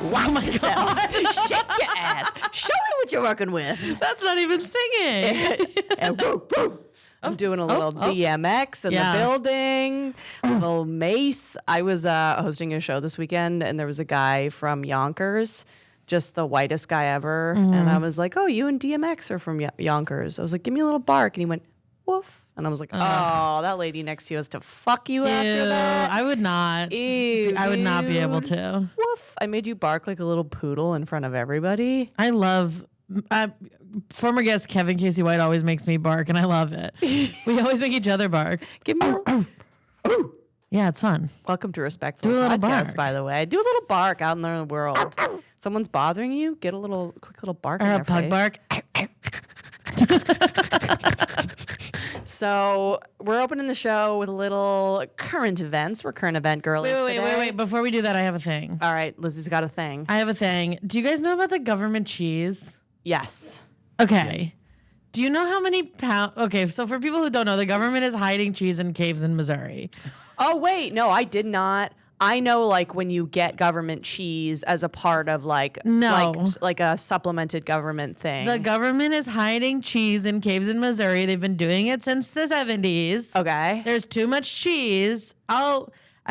Oh my God. Shake your ass. Show me what you're working with. That's not even singing. I'm doing a little DMX in the building, a little Mace. I was hosting a show this weekend, and there was a guy from Yonkers, just the whitest guy ever. And I was like, oh, you and DMX are from Yonkers. I was like, give me a little bark. And he went, woof. And I was like, oh, that lady next to you has to fuck you after that. I would not. Ew, I would not be able to. Woof. I made you bark like a little poodle in front of everybody. I love... former guest Kevin Casey White always makes me bark, and I love it. We always make each other bark. Give me Yeah, it's fun. Welcome to Respectful Do a little Podcast, bark. by the way. Do a little bark out in the world. Someone's bothering you, get a quick little bark Or in a their pug face. bark. So we're opening the show with a little current events. We're current event girlies Wait. Before we do that, I have a thing. All right, Lizzie's got a thing. I have a thing. Do you guys know about the government cheese? Yes. Okay. Do you know how many pounds? Okay, so for people who don't know, the government is hiding cheese in caves in Missouri. Oh, wait. No, I did not. I know, like, when you get government cheese as a part of, like, like a supplemented government thing. The government is hiding cheese in caves in Missouri. They've been doing it since the 70s. Okay. There's too much cheese. I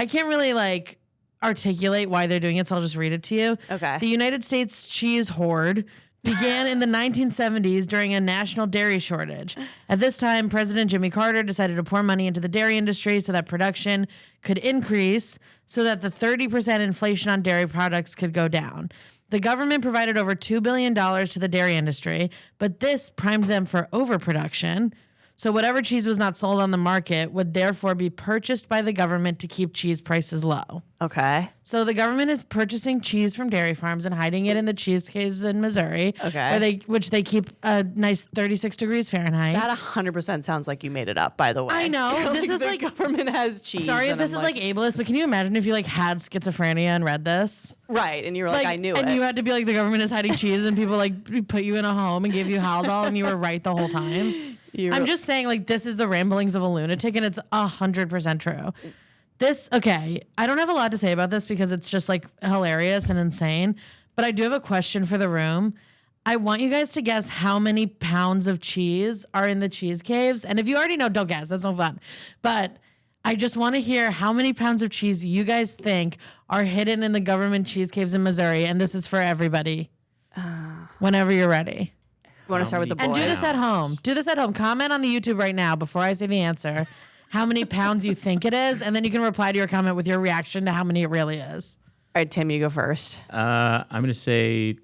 can't really, like, articulate why they're doing it, so I'll just read it to you. Okay. The United States cheese hoard began in the 1970s during a national dairy shortage. At this time, President Jimmy Carter decided to pour money into the dairy industry so that production could increase, so that the 30% inflation on dairy products could go down. The government provided over $2 billion to the dairy industry, but this primed them for overproduction. So whatever cheese was not sold on the market would therefore be purchased by the government to keep cheese prices low. Okay. So the government is purchasing cheese from dairy farms and hiding it in the cheese caves in Missouri, which they keep a nice 36 degrees Fahrenheit. That 100% sounds like you made it up, by the way. I know. This is the like government has cheese. Sorry if this is like ableist, but can you imagine if you like had schizophrenia and read this? Right, and you were like I knew it. And you had to be like, the government is hiding cheese, and people like put you in a home and gave you Haldol, and you were right the whole time. I'm just saying, like, this is the ramblings of a lunatic, and it's 100% true. I don't have a lot to say about this because it's just like hilarious and insane, but I do have a question for the room. I want you guys to guess how many pounds of cheese are in the cheese caves. And if you already know, don't guess. That's no fun. But I just want to hear how many pounds of cheese you guys think are hidden in the government cheese caves in Missouri. And this is for everybody. Whenever you're ready. You want to start with the boys? And do this at home. Do this at home. Comment on the YouTube right now before I say the answer. How many pounds you think it is, and then you can reply to your comment with your reaction to how many it really is. All right, Tim, you go first. I'm going to say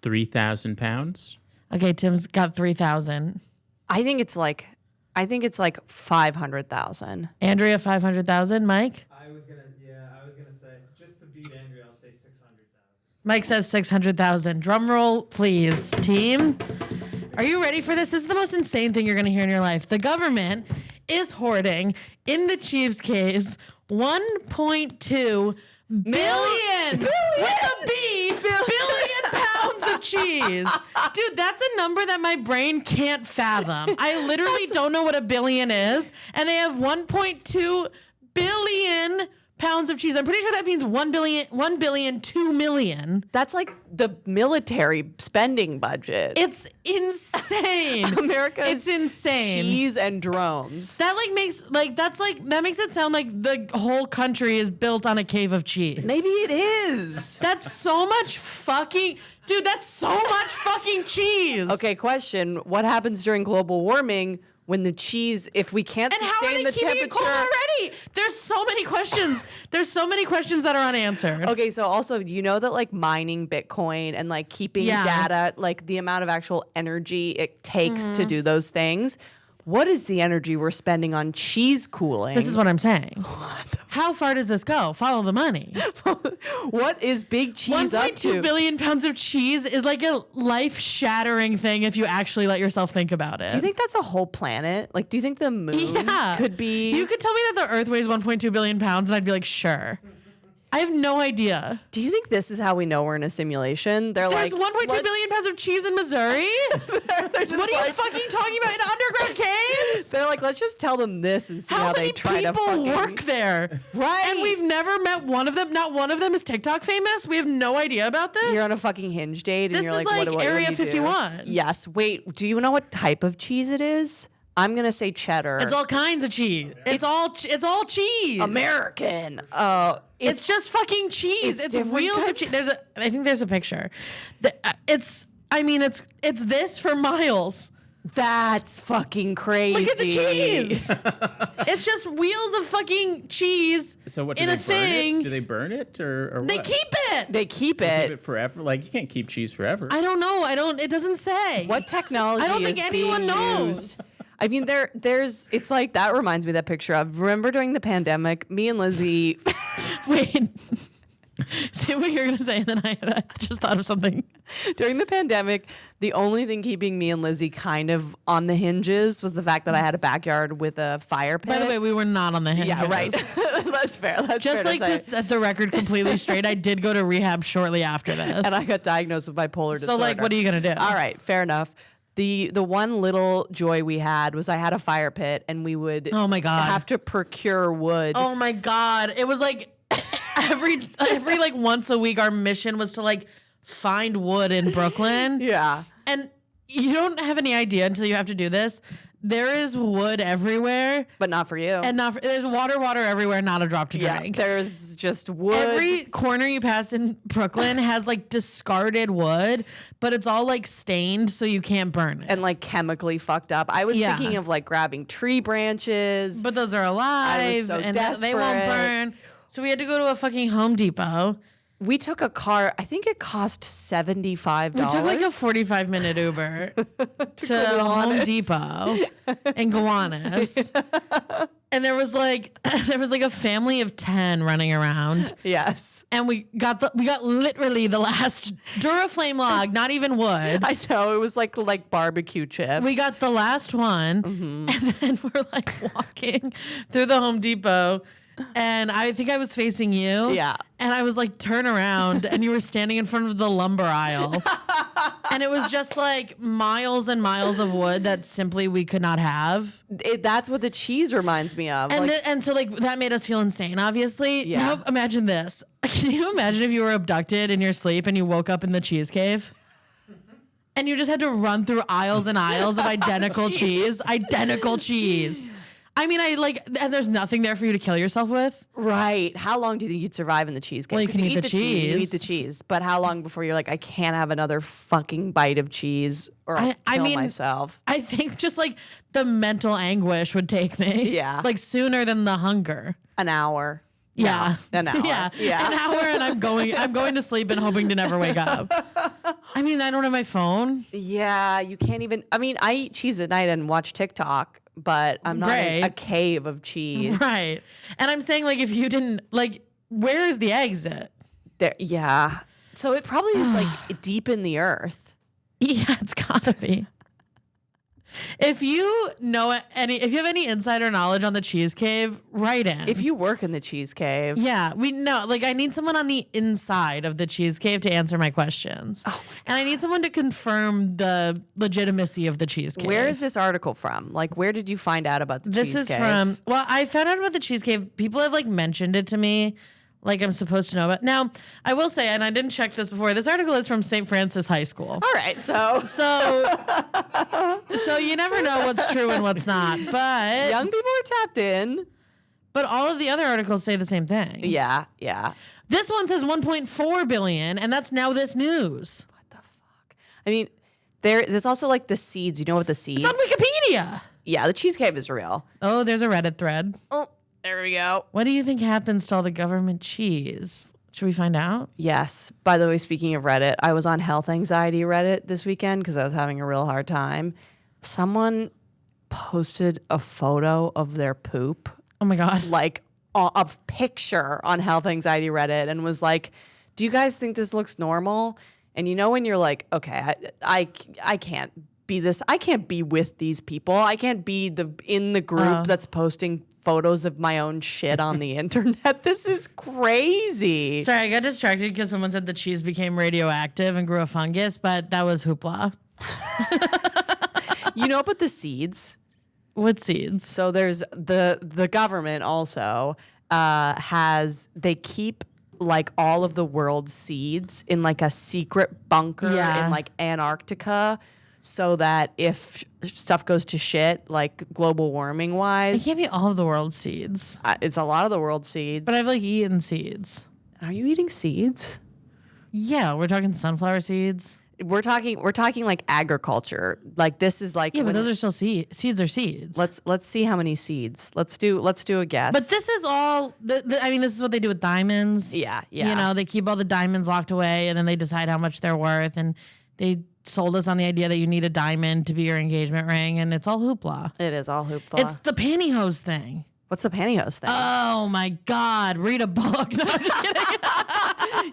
3,000 pounds. Okay, Tim's got 3,000. I think it's like 500,000. Andrea, 500,000. Mike? I was gonna say, just to beat Andrea, I'll say 600,000. Mike says 600,000. Drum roll, please. Team, are you ready for this? This is the most insane thing you're going to hear in your life. The government is hoarding in the cheese caves 1.2 billion with a B billion pounds of cheese. Dude, that's a number that my brain can't fathom. I literally don't know what a billion is, and they have 1.2 billion pounds of cheese. I'm pretty sure that means 1 billion, 2 million. That's like the military spending budget. It's insane. It's insane. Cheese and drones. That makes it sound like the whole country is built on a cave of cheese. Maybe it is. That's so much fucking cheese. Okay, question. What happens during global warming when the cheese, if we can't And how are sustain they the keeping temperature? it cold already? There's so many questions. There's so many questions that are unanswered. Okay, so also, you know that like mining Bitcoin and like keeping data, like the amount of actual energy it takes to do those things. What is the energy we're spending on cheese cooling? This is what I'm saying. How far does this go? Follow the money. What is big cheese up to? 1.2 billion pounds of cheese is like a life-shattering thing if you actually let yourself think about it. Do you think that's a whole planet? Like, do you think the moon could be? You could tell me that the Earth weighs 1.2 billion pounds, and I'd be like, sure. I have no idea. Do you think this is how we know we're in a simulation? There's 1.2 billion pounds of cheese in Missouri? What are you fucking talking about? In underground caves? They're like, let's just tell them this and see how they try to How fucking... many people work there? Right. And we've never met one of them. Not one of them is TikTok famous. We have no idea about this. You're on a fucking Hinge date and This you're is like, what Area do you do? 51. Yes. Wait, do you know what type of cheese it is? I'm going to say cheddar. It's all kinds of cheese. It's all cheese. American. It's just fucking cheese. It's wheels of cheese. I think there's a picture. It's this for miles. That's fucking crazy. Look at the cheese. It's just wheels of fucking cheese. So what, do in they a thing. burn it? Do they burn it or what? They keep it. They keep They it. keep it forever? Like, you can't keep cheese forever. I don't know. It doesn't say. What technology I don't is think anyone being knows. used? I mean, there's, it's like, that reminds me of that picture of, remember during the pandemic, me and Lizzy. Wait. Say what you're going to say, and then I just thought of something. During the pandemic, the only thing keeping me and Lizzy kind of on the hinges was the fact that I had a backyard with a fire pit. By the way, we were not on the hinges. Yeah, right. That's fair. That's Just fair like to set the record completely straight, I did go to rehab shortly after this. And I got diagnosed with bipolar disorder. So, like, what are you going to do? All right, fair enough. The one little joy we had was I had a fire pit, and we would Oh my God. have to procure wood. Oh my God. It was like every like once a week, our mission was to like find wood in Brooklyn. Yeah. And you don't have any idea until you have to do this. There is wood everywhere. But not for you. And there's water everywhere, not a drop to drink. There's just wood. Every corner you pass in Brooklyn has like discarded wood, but it's all like stained so you can't burn it. and like chemically fucked up. I was Yeah. thinking of like grabbing tree branches. But those are alive so and they won't desperate. burn. So we had to go to a fucking Home Depot. We took a car. I think it cost $75. We took like a 45-minute Uber to Home Gowanus. Depot in Gowanus. And there was like a family of 10 running around. Yes. And we got literally the last Duraflame log, not even wood. I know. It was like barbecue chips. We got the last one, and then we're like walking through the Home Depot, and I think I was facing you. Yeah. And I was like, turn around, and you were standing in front of the lumber aisle. And it was just like miles and miles of wood that simply we could not have. That's what the cheese reminds me of. And Like, and so like that made us feel insane, obviously. Yeah. Now imagine this. Can you imagine if you were abducted in your sleep and you woke up in the cheese cave? And you just had to run through aisles and aisles of identical cheese. Identical cheese. I mean, and there's nothing there for you to kill yourself with. right. How long do you think you'd survive in the cheesecake? Well, you 'Cause can eat the You eat cheese. the cheese. But how long before you're like, I can't have another fucking bite of cheese or I'll kill myself? I think just like the mental anguish would take me. Yeah. Like sooner than the hunger. An hour. Yeah. No, an hour. Yeah. An hour and I'm going to sleep and hoping to never wake up. I mean, I don't have my phone. Yeah, you can't even. I mean, I eat cheese at night and watch TikTok, but I'm not in Right. a cave of cheese. Right. And I'm saying, like, if you didn't, like, where is the exit? There, yeah. So it probably is like deep in the earth. Yeah, it's gotta be. If you have any insider knowledge on the cheese cave, write in. If you work in the cheese cave, Yeah, we know. Like, I need someone on the inside of the cheese cave to answer my questions. And I need someone to confirm the legitimacy of the cheese cave. where is this article from? Like, where did you find out about the This cheese is cave? from, well, I found out about the cheese cave. People have like mentioned it to me. Like I'm supposed to know about. Now, I will say, and I didn't check this before, this article is from St. Francis High School. All right, so So you never know what's true and what's not. But young people are tapped in. but all of the other articles say the same thing. Yeah, yeah. This one says 1.4 billion, and that's Now This News. What the fuck? I mean, there's also like the seeds. You know what the seeds? It's on Wikipedia. Yeah, the cheese cave is real. Oh, there's a Reddit thread. Oh, there we go. What do you think happens to all the government cheese? Should we find out? Yes. By the way, speaking of Reddit, I was on health anxiety Reddit this weekend because I was having a real hard time. Someone posted a photo of their poop, Oh my God. like a picture on health anxiety Reddit, and was like, "Do you guys think this looks normal?" And you know when you're like, "Okay, I can't be this. I can't be with these people. I can't be in the group that's posting photos of my own shit on the internet. This is crazy. Sorry, I got distracted because someone said the cheese became radioactive and grew a fungus, but that was hoopla. You know about the seeds? What seeds? So there's the government also they keep like all of the world's seeds in like a secret bunker in like Antarctica, so that if stuff goes to shit, like global warming wise, It can't be all of the world's seeds. it's a lot of the world's seeds. But I've like eaten seeds. Are you eating seeds? Yeah, we're talking sunflower seeds. We're talking like agriculture. Like this is like Yeah, but those are still seeds. Seeds are seeds. Let's see how many seeds. Let's do a guess. But this is all. I mean, this is what they do with diamonds. Yeah. You know, they keep all the diamonds locked away, and then they decide how much they're worth. And they sold us on the idea that you need a diamond to be your engagement ring, and it's all hoopla. It is all hoopla. It's the pantyhose thing. What's the pantyhose thing? Oh my God! Read a book. No, I'm just kidding.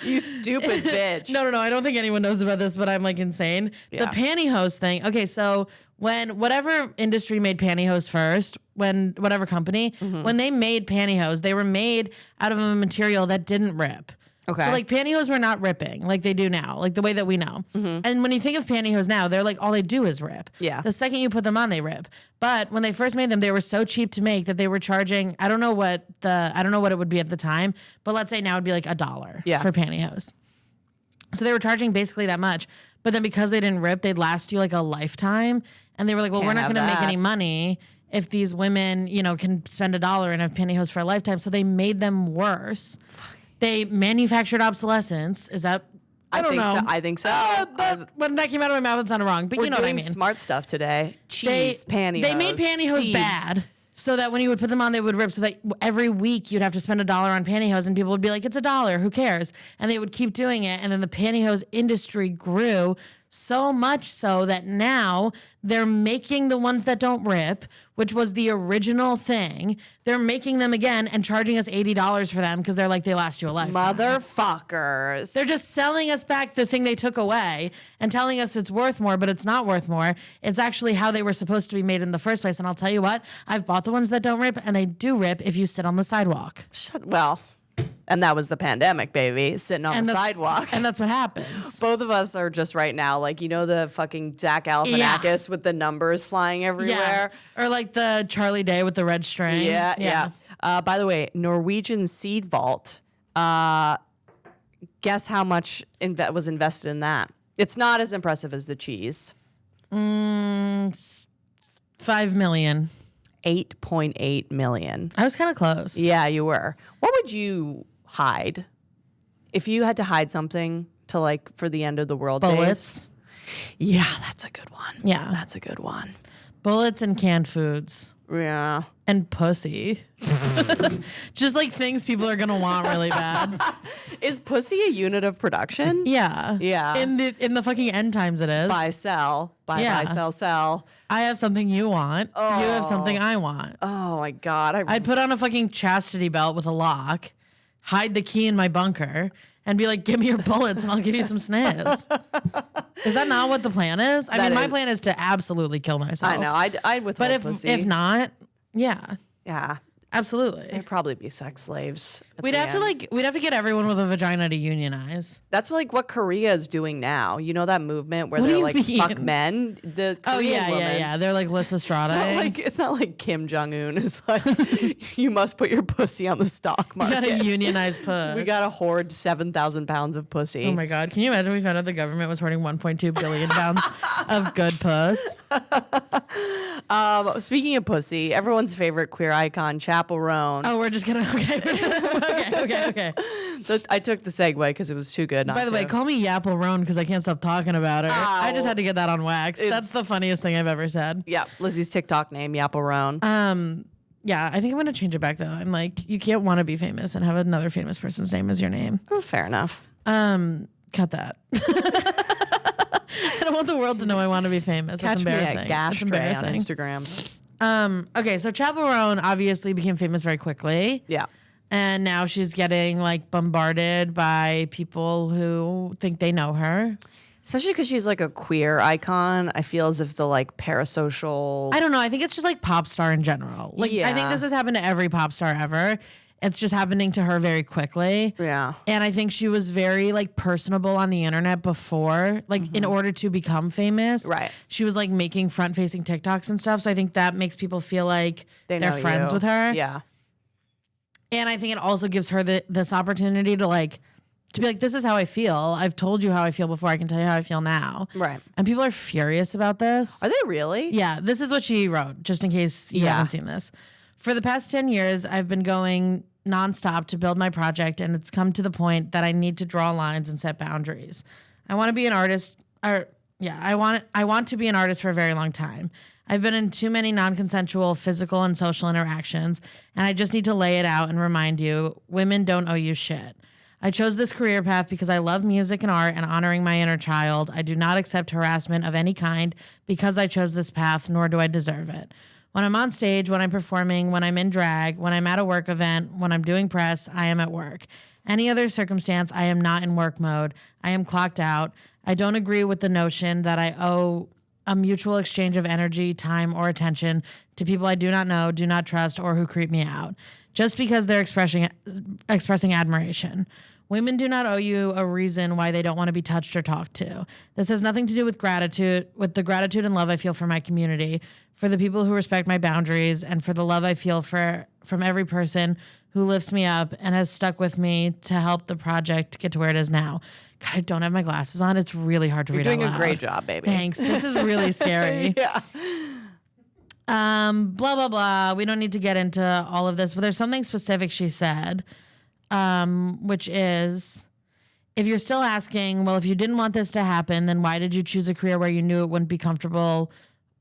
You stupid bitch. No. I don't think anyone knows about this, but I'm like insane. Yeah. The pantyhose thing. Okay, so when whatever industry made pantyhose first, whatever company, when they made pantyhose, they were made out of a material that didn't rip. Okay. So like pantyhose were not ripping like they do now, like the way that we know. And when you think of pantyhose now, they're like all they do is rip. Yeah. The second you put them on, they rip. But when they first made them, they were so cheap to make that they were charging, I don't know what it would be at the time, but let's say now it'd be like $1 for pantyhose. So they were charging basically that much. But then because they didn't rip, they'd last you like a lifetime. And they were like, well, we're not going to make any money if these women, can spend $1 and have pantyhose for a lifetime. So they made them worse. They manufactured obsolescence. Is that? I don't know. I think so. When that came out of my mouth, it sounded wrong. But you know what I mean. Smart stuff today. Cheese, pantyhose. They made pantyhose seeds. bad so that when you would put them on, they would rip. So that every week you'd have to spend $1 on pantyhose, and people would be like, "It's $1. Who cares?" And they would keep doing it, and then the pantyhose industry grew so much so that now they're making the ones that don't rip, which was the original thing. They're making them again and charging us $80 for them because they're like, they last you a lifetime. Motherfuckers. They're just selling us back the thing they took away and telling us it's worth more, but it's not worth more. It's actually how they were supposed to be made in the first place. And I'll tell you what, I've bought the ones that don't rip, and they do rip if you sit on the sidewalk. And that was the pandemic, baby, sitting on the sidewalk. And that's what happens. Both of us are just right now, like, the fucking Zach Galifianakis with the numbers flying everywhere. Yeah. Or like the Charlie Day with the red string. Yeah. By the way, Norwegian Seed Vault, guess how much was invested in that? It's not as impressive as the cheese. $5 million. 8.8 million. I was kind of close. Yeah, you were. What would you hide if you had to hide something to like for the end of the world Bullets. days? Yeah, that's a good one. Yeah. That's a good one. Bullets and canned foods. Yeah. And pussy. Just like things people are going to want really bad. Is pussy a unit of production? Yeah. Yeah. In the fucking end times it is. Buy, sell. Buy, sell. I have something you want. You have something I want. Oh my God. I'd put on a fucking chastity belt with a lock, hide the key in my bunker, and be like, give me your bullets and I'll give you some sniz. Is that not what the plan is? I mean, my plan is to absolutely kill myself. I know. I'd withhold But pussy. if not, yeah. Yeah. Absolutely. They'd probably be sex slaves. We'd have to get everyone with a vagina to unionize. That's like what Korea is doing now. You know that movement where What do they're you like mean? fuck men? The Korean woman. They're like Lissa Strada. It's not like Kim Jong Un is like you must put your pussy on the stock You market. gotta unionize puss. We gotta hoard 7,000 pounds of pussy. Oh my God. Can you imagine we found out the government was hoarding 1.2 billion pounds of good puss? Speaking of pussy, everyone's favorite queer icon, Chappell Roan. Oh, we're just gonna okay. I took the segue because it was too good. By the way, call me Chappell Roan because I can't stop talking about her. I just had to get that on wax. That's the funniest thing I've ever said. Yeah, Lizzy's TikTok name, Chappell Roan. Yeah, I think I'm gonna change it back though. I'm like, you can't want to be famous and have another famous person's name as your name. Oh, fair enough. Cut that. I don't want the world to know I want to be famous. Catch That's embarrassing. me at Gash That's Tray on embarrassing. Instagram. Okay, so Chappell Roan obviously became famous very quickly. Yeah. And now she's getting like bombarded by people who think they know her. Especially because she's like a queer icon. I feel as if the like parasocial. I don't know. I think it's just like pop star in general. Like I think this has happened to every pop star ever. It's just happening to her very quickly. Yeah. And I think she was very like personable on the internet before, like in order to become famous. Right. She was like making front facing TikToks and stuff. So I think that makes people feel like They they're know friends you. with her. Yeah. And I think it also gives her this opportunity to like, to be like, this is how I feel. I've told you how I feel before. I can tell you how I feel now. Right. And people are furious about this. Are they really? Yeah, this is what she wrote, just in case you haven't seen this. For the past 10 years, I've been going nonstop to build my project, and it's come to the point that I need to draw lines and set boundaries. I want to be an artist, I want to be an artist for a very long time. I've been in too many non-consensual physical and social interactions, and I just need to lay it out and remind you, women don't owe you shit. I chose this career path because I love music and art and honoring my inner child. I do not accept harassment of any kind because I chose this path, nor do I deserve it. When I'm on stage, when I'm performing, when I'm in drag, when I'm at a work event, when I'm doing press, I am at work. Any other circumstance, I am not in work mode. I am clocked out. I don't agree with the notion that I owe a mutual exchange of energy, time, or attention to people I do not know, do not trust, or who creep me out, just because they're expressing admiration. Women do not owe you a reason why they don't want to be touched or talked to. This has nothing to do with with the gratitude and love I feel for my community, for the people who respect my boundaries, and for the love I feel from every person who lifts me up and has stuck with me to help the project get to where it is now. God, I don't have my glasses on. It's really hard to read out loud. You're doing a great job, baby. Thanks. This is really scary. Yeah. Blah, blah, blah. We don't need to get into all of this, but there's something specific she said, which is, if you're still asking, well, if you didn't want this to happen, then why did you choose a career where you knew it wouldn't be comfortable,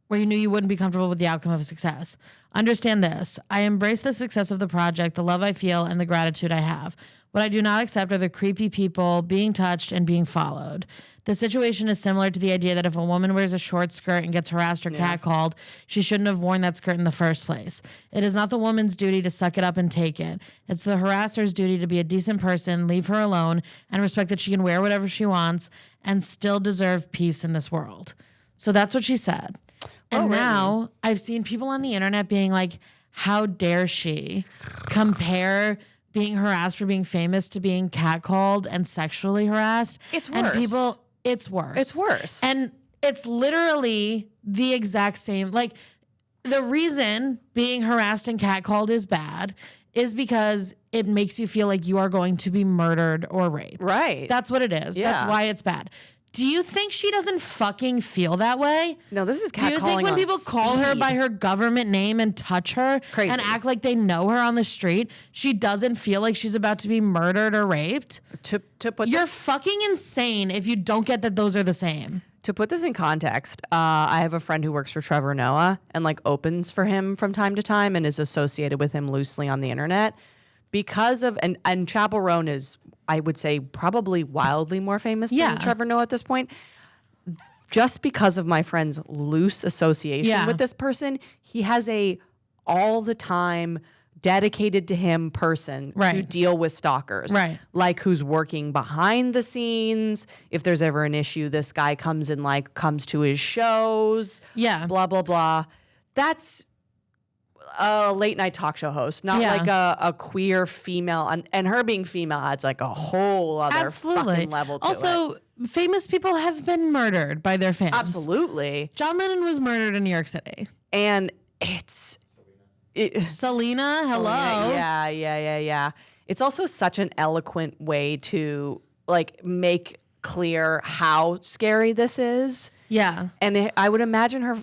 where you knew you wouldn't be comfortable with the outcome of success? Understand this. I embrace the success of the project, the love I feel, and the gratitude I have. What I do not accept are the creepy people being touched and being followed. The situation is similar to the idea that if a woman wears a short skirt and gets harassed or catcalled, she shouldn't have worn that skirt in the first place. It is not the woman's duty to suck it up and take it. It's the harasser's duty to be a decent person, leave her alone, and respect that she can wear whatever she wants and still deserve peace in this world. So that's what she said. And now I've seen people on the internet being like, how dare she compare being harassed for being famous to being catcalled and sexually harassed. It's worse. And people, it's worse. It's worse. And it's literally the exact same. Like, the reason being harassed and catcalled is bad is because it makes you feel like you are going to be murdered or raped. Right. That's what it is. Yeah. That's why it's bad. Do you think she doesn't fucking feel that way? No, this is catcalling. Do you think when people call her by her government name and touch her and act like they know her on the street, she doesn't feel like she's about to be murdered or raped? To put You're this, fucking insane if you don't get that those are the same. to put this in context, I have a friend who works for Trevor Noah and like opens for him from time to time and is associated with him loosely on the internet because of and Chappell Roan is, I would say, probably wildly more famous than Trevor Noah at this point. Just because of my friend's loose association with this person, he has a all the time dedicated to him person to deal with stalkers. Right. Like who's working behind the scenes. If there's ever an issue, this guy comes to his shows. Yeah. Blah, blah, blah. That's a late night talk show host, not like a queer female. And her being female adds like a whole other fucking level to it. Also, famous people have been murdered by their fans. Absolutely. John Lennon was murdered in New York City. And it's... Selena, hello. Yeah. It's also such an eloquent way to like make clear how scary this is. Yeah. And I would imagine her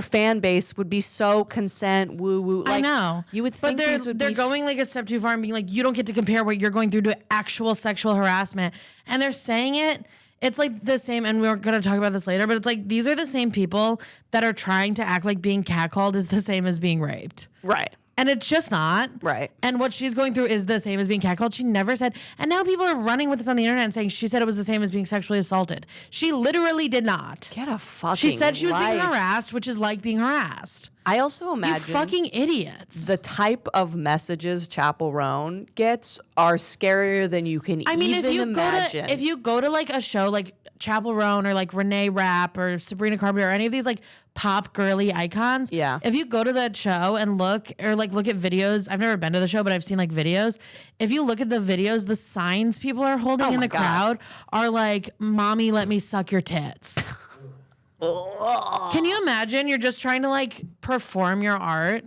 fan base would be so consent woo woo. Like, I know. You would think but they're going like a step too far and being like, you don't get to compare what you're going through to actual sexual harassment. And they're saying it. It's like the same, and we're going to talk about this later, but it's like these are the same people that are trying to act like being catcalled is the same as being raped. Right. And it's just not. Right. And what she's going through is the same as being catcalled. She never said, and now people are running with this on the internet and saying she said it was the same as being sexually assaulted. She literally did not. Get a fucking She said she was being life. harassed, which is like being harassed. I also imagine You fucking idiots. the type of messages Chappell Roan gets are scarier than you can even imagine. If you go to like a show like Chappell Roan or like Renee Rapp or Sabrina Carpenter or any of these like pop girly icons. Yeah. If you go to that show and look at videos, I've never been to the show, but I've seen like videos. If you look at the videos, the signs people are holding in the crowd are like, "Mommy, let me suck your tits." Can you imagine? You're just trying to like perform your art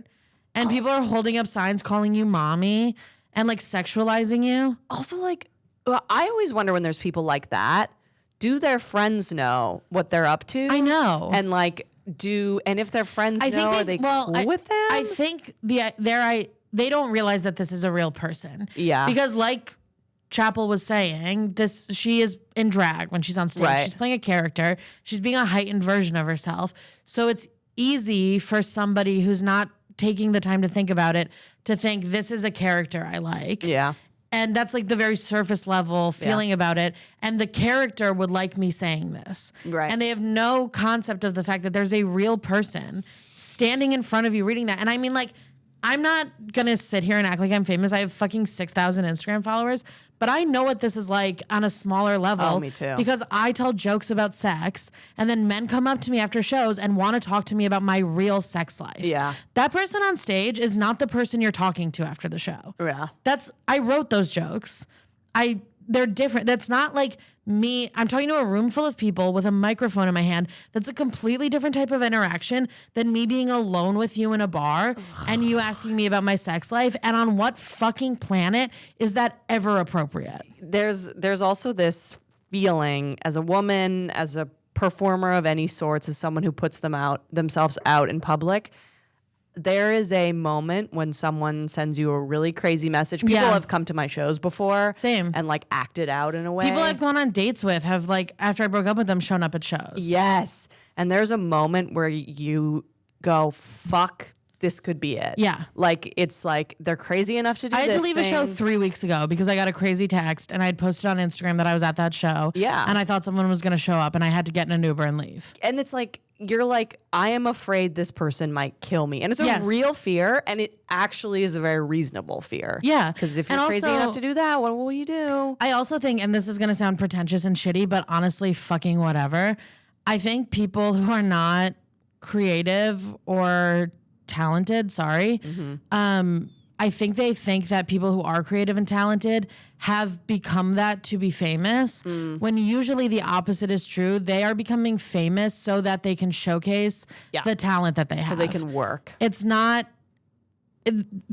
and people are holding up signs calling you mommy and like sexualizing you. Also, like, I always wonder when there's people like that, do their friends know what they're up to? I know. And like, and if their friends know, are they cool with them? I think they don't realize that this is a real person. Yeah. Because like Chappell was saying, she is in drag when she's on stage. Right. She's playing a character. She's being a heightened version of herself. So it's easy for somebody who's not taking the time to think about it to think this is a character I like. Yeah. And that's like the very surface level feeling about it. And the character would like me saying this. Right. And they have no concept of the fact that there's a real person standing in front of you reading that. And I mean, like, I'm not going to sit here and act like I'm famous. I have fucking 6,000 Instagram followers. But I know what this is like on a smaller level. Oh, me too. Because I tell jokes about sex, and then men come up to me after shows and want to talk to me about my real sex life. Yeah. That person on stage is not the person you're talking to after the show. Yeah. I wrote those jokes. They're different. That's not like me. I'm talking to a room full of people with a microphone in my hand. That's a completely different type of interaction than me being alone with you in a bar and you asking me about my sex life. And on what fucking planet is that ever appropriate? There's also this feeling as a woman, as a performer of any sorts, as someone who puts themselves out in public. There is a moment when someone sends you a really crazy message. People have come to my shows before. Same. And like acted out in a way. People I've gone on dates with have like, after I broke up with them, shown up at shows. Yes. And there's a moment where you go, fuck, this could be it. Yeah. Like, it's like they're crazy enough to do this. I had to leave a show 3 weeks ago because I got a crazy text and I had posted on Instagram that I was at that show. Yeah. And I thought someone was going to show up and I had to get in an Uber and leave. And it's like, you're like, I am afraid this person might kill me. And it's a Yes. real fear. And it actually is a very reasonable fear. Yeah. Because if And you're crazy also- enough to do that, what will you do? I also think, and this is going to sound pretentious and shitty, but honestly, fucking whatever. I think people who are not creative or talented, I think they think that people who are creative and talented have become that to be famous, when usually the opposite is true. They are becoming famous so that they can showcase the talent that they have. So they can work. It's not.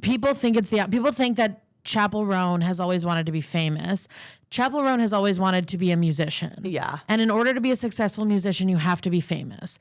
People think that Chappell Roan has always wanted to be famous. Chappell Roan has always wanted to be a musician. Yeah. And in order to be a successful musician, you have to be famous.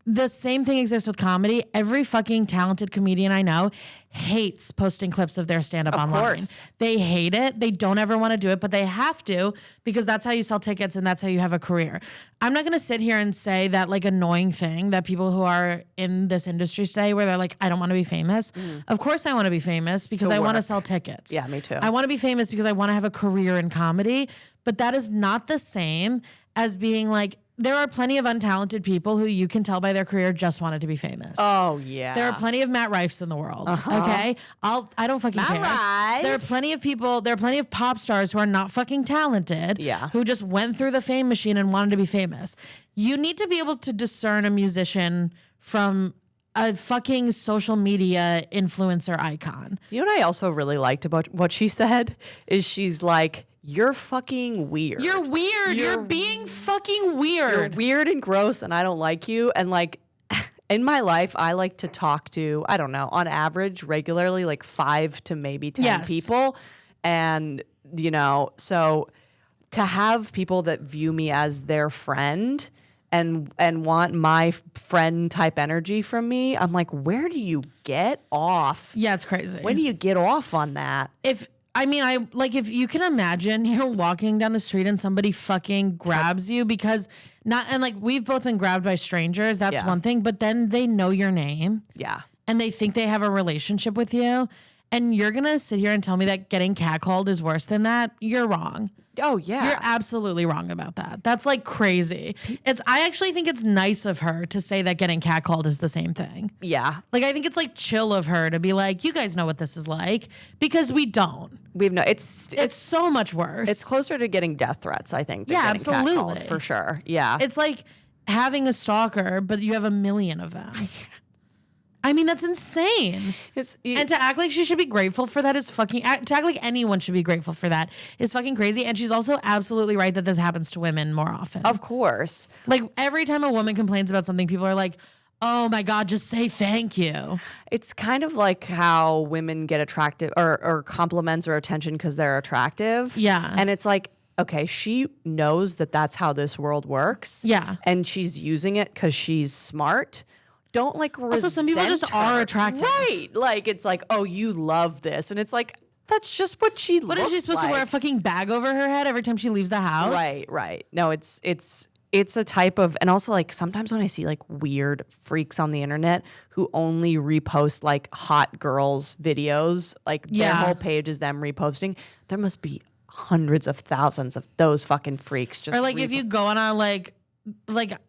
The same thing exists with comedy. Every fucking talented comedian I know hates posting clips of their stand-up online. Course. They hate it. They don't ever want to do it, but they have to because that's how you sell tickets and that's how you have a career. I'm not going to sit here and say that like annoying thing that people who are in this industry say where they're like, I don't want to be famous. Of course I want to be famous because I want to sell tickets. Yeah, me too. I want to be famous because I want to have a career in comedy, but that is not the same as being like, there are plenty of untalented people who you can tell by their career just wanted to be famous. Oh, yeah. There are plenty of Matt Rifes in the world. Okay, I don't fucking care. Rife. There are plenty of people. There are plenty of pop stars who are not fucking talented. Yeah. Who just went through the fame machine and wanted to be famous. You need to be able to discern a musician from a fucking social media influencer icon. You know what I also really liked about what she said is she's like, you're fucking weird. You're weird. You're being fucking weird. You're weird and gross, and I don't like you. And like, in my life, I like to talk to, I don't know, on average, regularly, like 5 to maybe 10 people. And, you know, so to have people that view me as their friend and want my friend type energy from me, I'm like, where do you get off? Yeah, it's crazy. When do you get off on that? If you can imagine you're walking down the street and somebody fucking grabs you we've both been grabbed by strangers. That's one thing, but then they know your name. Yeah. and they think they have a relationship with you, and you're going to sit here and tell me that getting catcalled is worse than that, you're wrong. Oh, yeah. You're absolutely wrong about that. That's like crazy. I actually think it's nice of her to say that getting catcalled is the same thing. Yeah. Like, I think it's like chill of her to be like, you guys know what this is like, because we don't. It's so much worse. It's closer to getting death threats, I think. Than Yeah, getting absolutely. catcalled, for sure. Yeah. It's like having a stalker, but you have a million of them. I mean, that's insane. And to act like she should be grateful for that is to act like anyone should be grateful for that is fucking crazy. And she's also absolutely right that this happens to women more often. Of course. Like, every time a woman complains about something, people are like, oh my God, just say thank you. It's kind of like how women get attractive or compliments or attention because they're attractive. Yeah. And it's like, okay, she knows that that's how this world works. Yeah. And she's using it because she's smart. Don't like resent Also, some people just her. are attractive. Right. Like, it's like, oh, you love this. And it's like, that's just what she looks like. What is she supposed to wear a fucking bag over her head every time she leaves the house? Right. No, it's a type of, and also like sometimes when I see like weird freaks on the internet who only repost like hot girls videos, like their whole page is them reposting, there must be hundreds of thousands of those fucking freaks. Just or like if you go on a like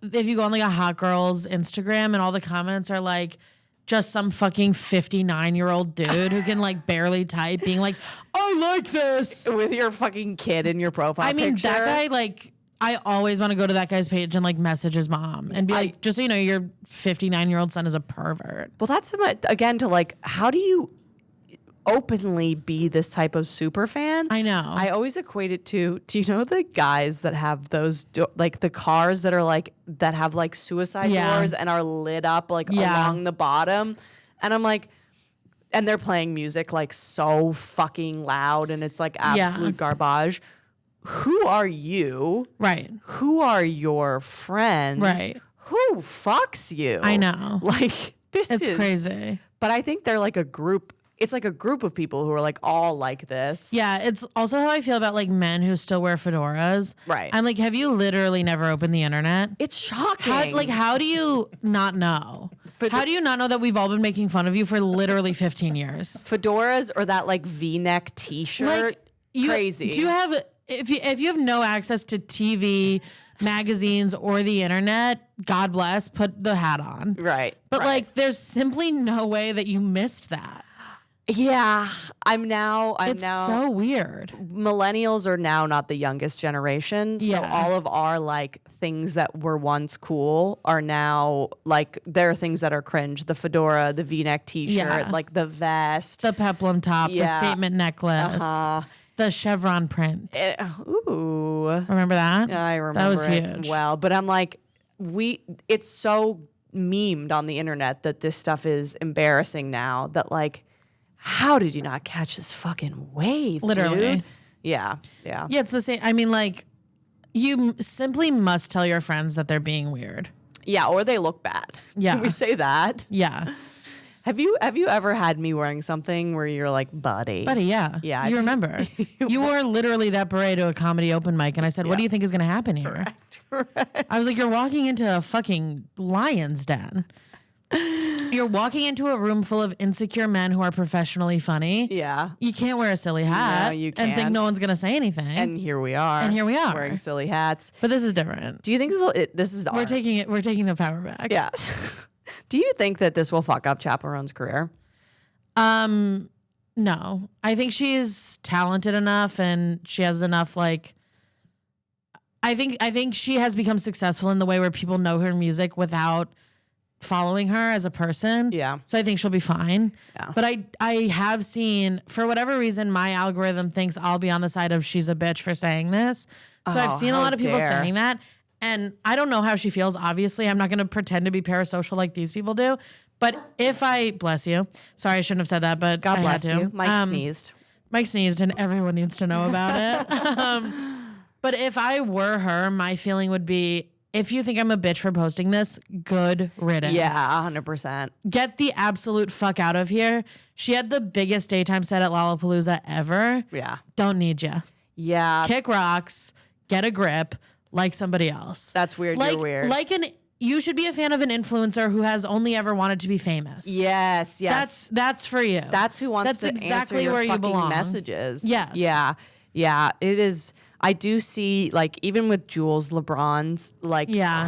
if you go on like a hot girl's Instagram and all the comments are like just some fucking 59-year-old dude who can like barely type being like, I like this. With your fucking kid in your profile picture. That guy, like, I always want to go to that guy's page and like message his mom and be like, just so you know, your 59-year-old son is a pervert. Well, that's again to like, how do you openly be this type of super fan? I know. I always equate it to, do you know the guys that have those, like the cars that are like, that have like suicide doors and are lit up like along the bottom? And I'm like, and they're playing music like so fucking loud and it's like absolute garbage. Who are you? Right. Who are your friends? Right. Who fucks you? I know. Like, it's crazy. But I think they're like a group. It's like a group of people who are like all like this. Yeah, it's also how I feel about like men who still wear fedoras. Right. I'm like, have you literally never opened the internet? It's shocking. How do you not know? How do you not know that we've all been making fun of you for literally 15 years? Fedoras or that like V-neck T-shirt. Like, crazy. Do you have if you have no access to TV, magazines, or the internet, God bless, put the hat on. Right. But right. like, there's simply no way that you missed that. Yeah, it's so weird. Millennials are now not the youngest generation. So all of our like things that were once cool are now like, there are things that are cringe. The fedora, the V-neck T-shirt, like the vest. The peplum top, the statement necklace, the chevron print. Ooh. Remember that? I remember that was it huge. well. But I'm like, it's so memed on the internet that this stuff is embarrassing now that like, how did you not catch this fucking wave? Literally. Dude? Yeah. Yeah, it's the same. I mean, like, you simply must tell your friends that they're being weird. Yeah, or they look bad. Yeah. Can we say that? Yeah. Have you ever had me wearing something where you're like, buddy? Buddy, yeah. Yeah. You remember. You wore literally that beret to a comedy open mic, and I said, what do you think is going to happen here? Correct. I was like, you're walking into a fucking lion's den. You're walking into a room full of insecure men who are professionally funny. Yeah. You can't wear a silly hat No, you and think can't. no one's going to say anything. And here we are. Wearing silly hats. But this is different. Do you think this is We're taking the power back. Yeah. Do you think that this will fuck up Chappell Roan's career? No. I think she's talented enough and she has enough like I think she has become successful in the way where people know her music without following her as a person. Yeah. So I think she'll be fine. Yeah. But I have seen, for whatever reason, my algorithm thinks I'll be on the side of she's a bitch for saying this. So I've seen a lot of people saying that. And I don't know how she feels. Obviously, I'm not going to pretend to be parasocial like these people do. But if I, bless you. Sorry, I shouldn't have said that, but God I bless had to. you. Mike sneezed. Mike sneezed and everyone needs to know about it. But if I were her, my feeling would be, if you think I'm a bitch for posting this, good riddance. Yeah, 100%. Get the absolute fuck out of here. She had the biggest daytime set at Lollapalooza ever. Yeah. Don't need ya. Yeah. Kick rocks. Get a grip. Like somebody else. That's weird. You're weird. you should be a fan of an influencer who has only ever wanted to be famous. Yes. That's for you. That's who wants to answer your where you fucking belong. messages. Yes. Yeah. It is. I do see, like, even with Jules LeBron's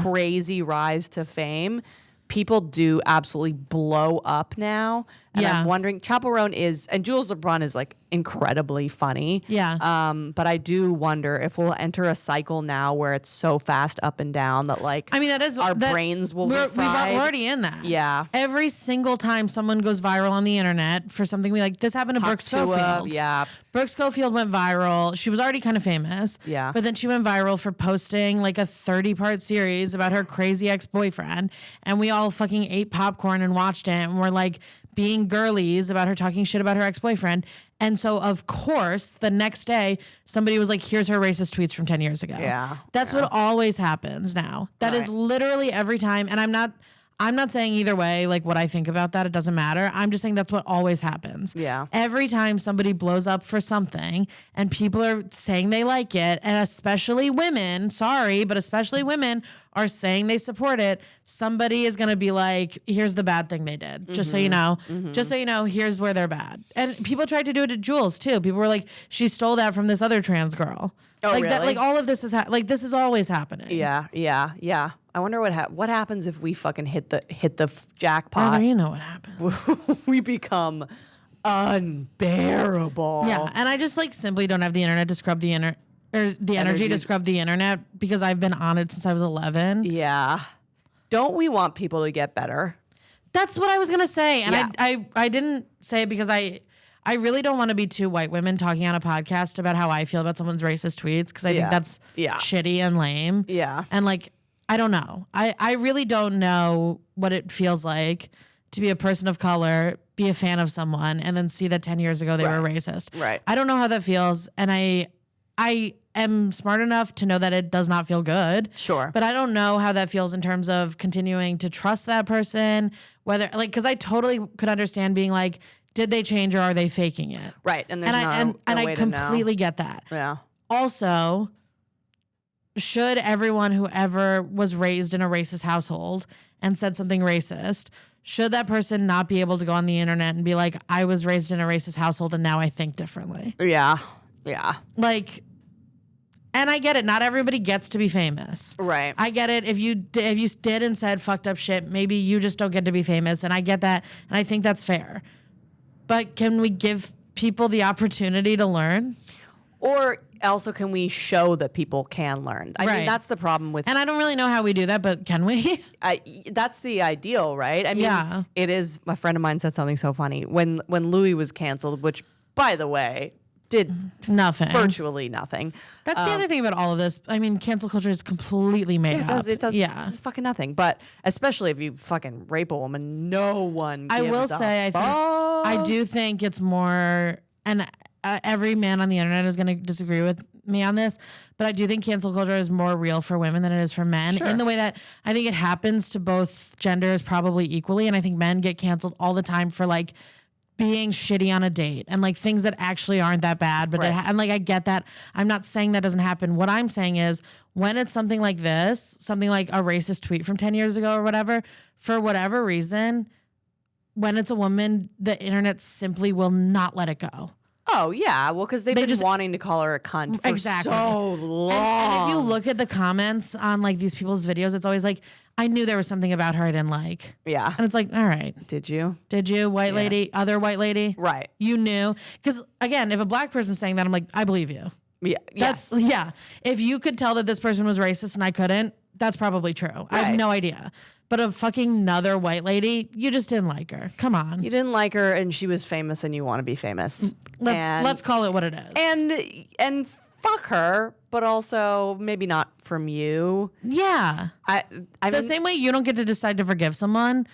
crazy rise to fame, people do absolutely blow up now. And I'm wondering, Chappell Roan and Jules LeBron is like incredibly funny. Yeah. But I do wonder if we'll enter a cycle now where it's so fast up and down that our brains will be fried. We're already in that. Yeah. Every single time someone goes viral on the internet for something this happened to Brooke Schofield. Yeah. Brooke Schofield went viral. She was already kind of famous. Yeah. But then she went viral for posting like a 30-part series about her crazy ex-boyfriend. And we all fucking ate popcorn and watched it. And we're like being girlies about her talking shit about her ex-boyfriend. And so, of course, the next day, somebody was like, here's her racist tweets from 10 years ago. Yeah. That's what always happens now. That is literally every time. And I'm not saying either way, like what I think about that, it doesn't matter. I'm just saying that's what always happens. Yeah. Every time somebody blows up for something and people are saying they like it, and especially women, sorry, but especially women are saying they support it, somebody is going to be like, here's the bad thing they did. Just so you know. Just so you know, here's where they're bad. And people tried to do it to Jules too. People were like, she stole that from this other trans girl. Oh, like really? that, like all of this is this is always happening. Yeah. I wonder what happens if we fucking hit the jackpot. Brother, you know what happens. We become unbearable. Yeah, and I just simply don't have the internet to scrub the energy to scrub the internet because I've been on it since I was 11. Yeah. Don't we want people to get better? That's what I was gonna say, and Yeah. I didn't say it because I really don't want to be two white women talking on a podcast about how I feel about someone's racist tweets because I think that's shitty and lame. Yeah. And I don't know. I really don't know what it feels like to be a person of color, be a fan of someone, and then see that 10 years ago they were racist. Right. I don't know how that feels, and I am smart enough to know that it does not feel good. Sure. But I don't know how that feels in terms of continuing to trust that person, whether because I totally could understand being like, did they change or are they faking it? Right. And there's I completely get that. Yeah. Also, should everyone who ever was raised in a racist household and said something racist, should that person not be able to go on the internet and be like, I was raised in a racist household and now I think differently? Yeah. And I get it. Not everybody gets to be famous. Right. I get it. If you did and said fucked up shit, maybe you just don't get to be famous. And I get that. And I think that's fair. But can we give people the opportunity to learn? Or also, can we show that people can learn? I mean, that's the problem with... And I don't really know how we do that, but can we? That's the ideal, right? I mean, it is... A friend of mine said something so funny. When Louis was canceled, which, by the way, did nothing. Virtually nothing. That's the other thing about all of this. I mean, cancel culture is completely made up. It does. Yeah. It's fucking nothing. But especially if you fucking rape a woman, no one gives I will say, I do think it's more... And every man on the internet is going to disagree with me on this, but I do think cancel culture is more real for women than it is for men in the way that I think it happens to both genders probably equally. And I think men get canceled all the time for being shitty on a date and things that actually aren't that bad. But and I get that. I'm not saying that doesn't happen. What I'm saying is when it's something like this, something like a racist tweet from 10 years ago or whatever, for whatever reason, when it's a woman, the internet simply will not let it go. Oh, yeah. Well, because they've been wanting to call her a cunt for so long. And if you look at the comments on these people's videos, it's always I knew there was something about her I didn't like. Yeah. And it's all right. Did you? White lady, other white lady? Right. You knew. Because, again, if a black person's saying that, I'm I believe you. Yeah. Yeah. If you could tell that this person was racist and I couldn't, that's probably true. Right. I have no idea. But a fucking another white lady, you just didn't like her. Come on. You didn't like her and she was famous and you want to be famous. Let's call it what it is. And fuck her, but also maybe not from you. Yeah. I the same way you don't get to decide to forgive someone,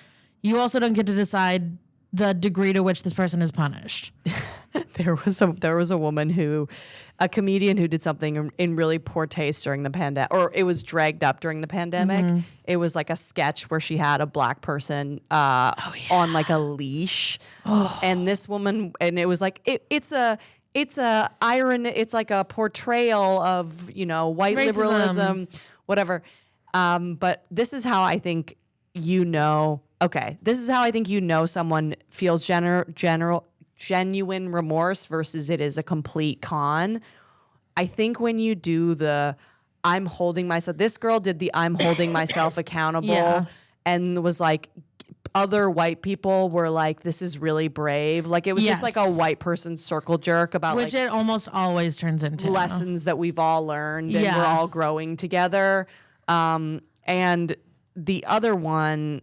you also don't get to decide the degree to which this person is punished. There was a woman a comedian who did something in really poor taste during the pandemic, or it was dragged up during the pandemic. Mm-hmm. It was a sketch where she had a black person on a leash, and this woman, and it was it's a iron. It's a portrayal of white racism. liberalism, whatever. But this is how I think you know. Okay, this is how I think you know someone feels genuine remorse versus it is a complete con. I think when you do the I'm holding myself, this girl did the I'm holding myself accountable and was like, other white people were like, this is really brave. Like it was just like a white person circle jerk about which it almost always turns into lessons that we've all learned and we're all growing together. And the other one,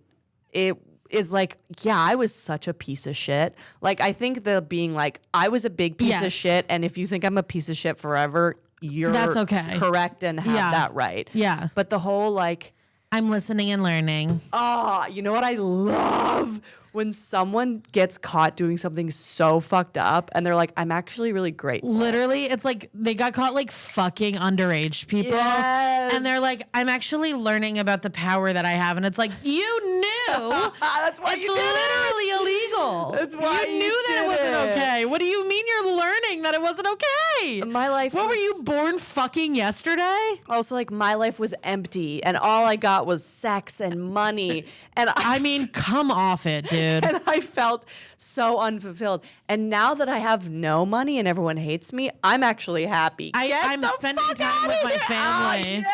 it is like, I was such a piece of shit. Like, I think the being like, I was a big piece of shit. And if you think I'm a piece of shit forever, that's okay. Correct and have that right. Yeah. But the whole like, I'm listening and learning. Oh, you know what I love? When someone gets caught doing something so fucked up and they're like, I'm actually really grateful. Literally, it's like they got caught like fucking underage people. Yes. And they're like, I'm actually learning about the power that I have. And it's like, you knew. That's why it's you did literally it. illegal. That's why you knew that it wasn't okay. What do you mean you're learning that it wasn't okay? My life What were you born fucking yesterday? Also, like, my life was empty and all I got was sex and money. And I mean, come off it, dude. And I felt so unfulfilled. And now that I have no money and everyone hates me, I'm actually happy. I'm spending time with my family.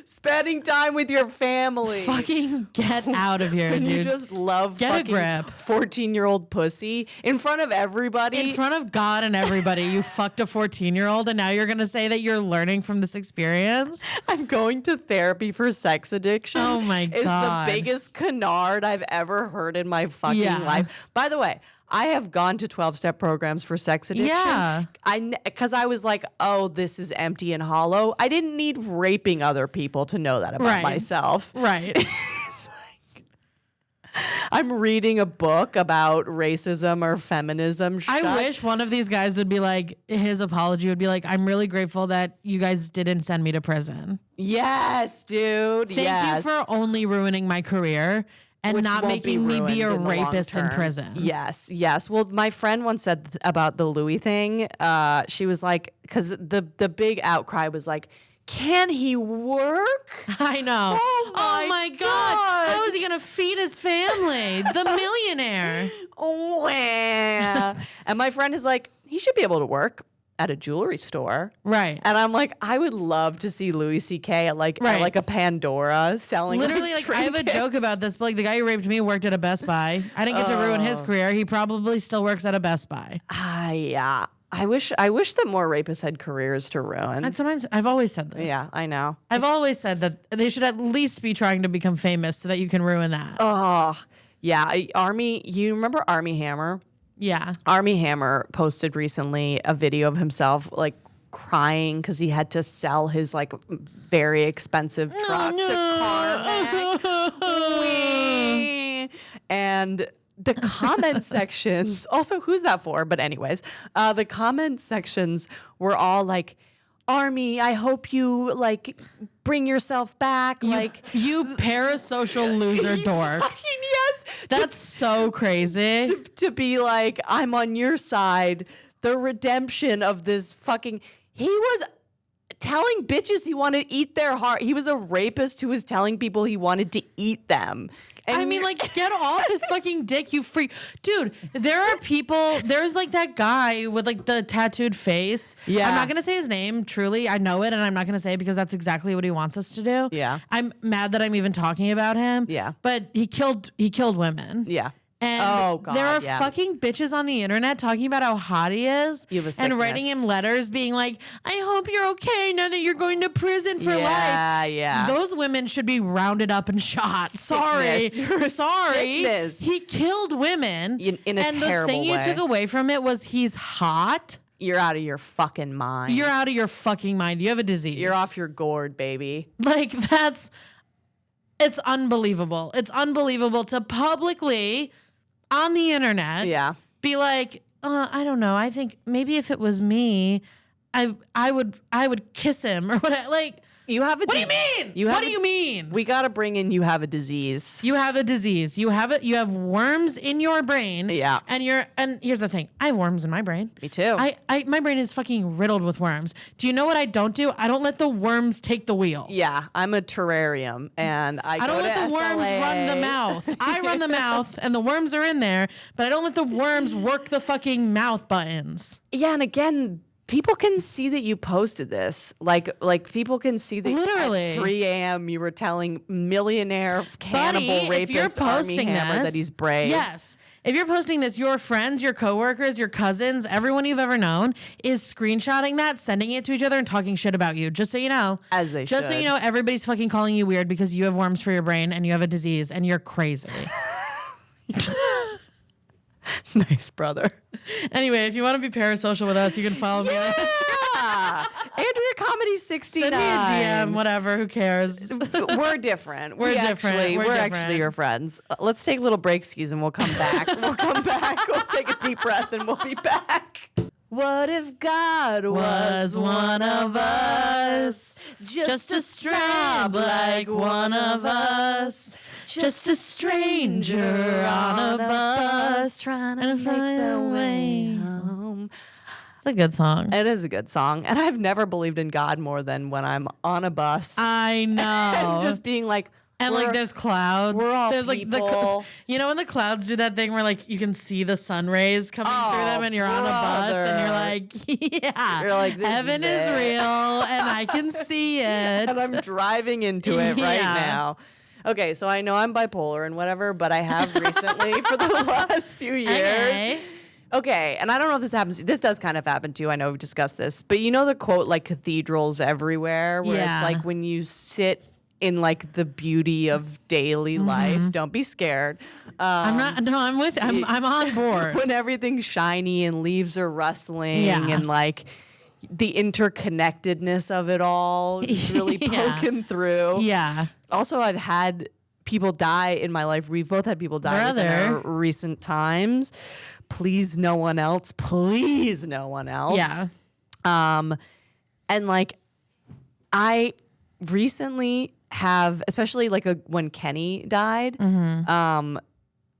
Spending time with your family. Fucking get out of here, and dude. You just love get fucking a grip. 14-year-old pussy in front of everybody. In front of God and everybody, you fucked a 14-year-old and now you're going to say that you're learning from this experience? I'm going to therapy for sex addiction. Oh my God. It's the biggest canard I've ever heard in my fucking life. By the way, I have gone to 12-step programs for sex addiction. Yeah. Because I was like, oh, this is empty and hollow. I didn't need raping other people to know that about myself. Right. I'm reading a book about racism or feminism. I wish one of these guys would be like, his apology would be like, I'm really grateful that you guys didn't send me to prison. Yes, dude. Thank you for only ruining my career. And not making me be a rapist in prison. Yes, yes. Well, my friend once said about the Louis thing. She was like, because the big outcry was like, can he work? I know. Oh my God. How is he going to feed his family? The millionaire. Oh, yeah. And my friend is like, he should be able to work at a jewelry store. Right. And I'm like, I would love to see Louis C.K. at like a Pandora selling literally like I have a joke about this, but like the guy who raped me worked at a Best Buy. I didn't get to ruin his career. He probably still works at a Best Buy. Yeah. I wish that more rapists had careers to ruin. And sometimes I've always said this. Yeah, I know. I've always said that they should at least be trying to become famous so that you can ruin that. Oh, yeah. You remember Armie Hammer? Yeah. Armie Hammer posted recently a video of himself like crying because he had to sell his like very expensive truck to Carmack. And the comment sections, also who's that for? But anyways, the comment sections were all like, Armie, I hope you like bring yourself back. You parasocial loser dork. Yes. That's so crazy. To be like, I'm on your side. The redemption of this fucking... He was telling bitches he wanted to eat their heart. He was a rapist who was telling people he wanted to eat them. And I mean, like, get off his fucking dick, you freak. Dude, there are people, there's like that guy with like the tattooed face. Yeah. I'm not going to say his name, truly. I know it, and I'm not going to say it because that's exactly what he wants us to do. Yeah. I'm mad that I'm even talking about him. Yeah. But he killed women. Yeah. And there are fucking bitches on the internet talking about how hot he is and writing him letters being like, I hope you're okay now that you're going to prison for life. Yeah. Those women should be rounded up and shot. Sorry. He killed women in a terrible way. And the thing you took away from it was he's hot. You're out of your fucking mind. You're out of your fucking mind. You have a disease. You're off your gourd, baby. Like, it's unbelievable. It's unbelievable to publicly... on the internet, be like, I don't know. I think maybe if it was me, I would kiss him or whatever. Like, You have a What do you mean? What do you mean? We got to bring in you have a disease. You have a disease. You have worms in your brain. Yeah. And here's the thing. I have worms in my brain. Me too. My brain is fucking riddled with worms. Do you know what I don't do? I don't let the worms take the wheel. Yeah, I'm a terrarium, and I don't let the worms run the mouth. I run the mouth, and the worms are in there, but I don't let the worms work the fucking mouth buttons. Yeah, and again, people can see that you posted this. Like people can see that literally at 3 a.m. you were telling millionaire cannibal rapist Armie Hammer that he's brave. Yes. If you're posting this, your friends, your coworkers, your cousins, everyone you've ever known is screenshotting that, sending it to each other, and talking shit about you. Just so you know. As they Just should. so you know, everybody's fucking calling you weird because you have worms for your brain and you have a disease and you're crazy. Nice, brother. Anyway, if you want to be parasocial with us, you can follow me on Instagram. Andrea Comedy 69. Send me a DM, whatever. Who cares? We're different. We're different. We're different. actually your friends. Let's take little break skis and we'll come back. We'll take a deep breath and we'll be back. What if God was one of us? Just a strob like one of us. Just a stranger on a bus trying to make their way home. It's a good song. It is a good song. And I've never believed in God more than when I'm on a bus. I know. And just being like, and like there's clouds. We're all there's people. Like you know when the clouds do that thing where like you can see the sun rays coming through them and you're on a bus and you're like, yeah, you're like, heaven is real and I can see it. And I'm driving into it right now. Okay, so I know I'm bipolar and whatever, but I have recently for the last few years. Okay, and I don't know if this happens. This does kind of happen too. I know we've discussed this, but you know the quote like cathedrals everywhere, where it's like when you sit in like the beauty of daily life. Don't be scared. I'm on board. When everything's shiny and leaves are rustling and like the interconnectedness of it all is really poking through. Yeah. Also, I've had people die in my life. We've both had people die in our recent times. Please, no one else. Please, no one else. Yeah. And like, I recently have, especially like when Kenny died, I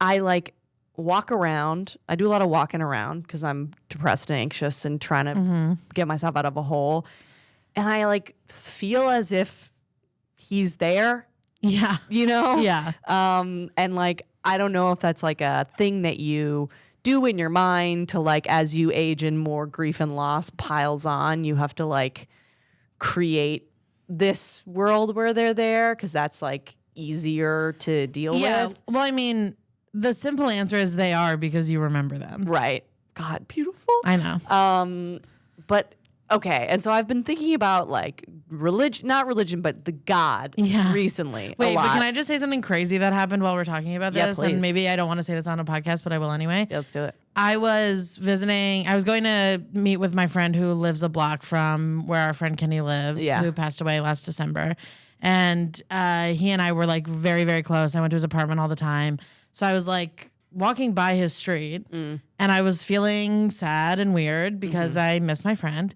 like walk around. I do a lot of walking around because I'm depressed and anxious and trying to get myself out of a hole. And I like feel as if he's there. Yeah. You know? Yeah. And like, I don't know if that's like a thing that you do in your mind to like, as you age and more grief and loss piles on, you have to like create this world where they're there because that's like easier to deal with. Well, I mean, the simple answer is they are because you remember them. Right. God, beautiful. I know. But okay. And so I've been thinking about like not religion, but the God recently. Wait, a lot. but can I just say something crazy that happened while we're talking about this? Please. And maybe I don't want to say this on a podcast, but I will anyway. Yeah, let's do it. I was going to meet with my friend who lives a block from where our friend Kenny lives, who passed away last December. And he and I were like very, very close. I went to his apartment all the time. So I was like walking by his street and I was feeling sad and weird because I miss my friend.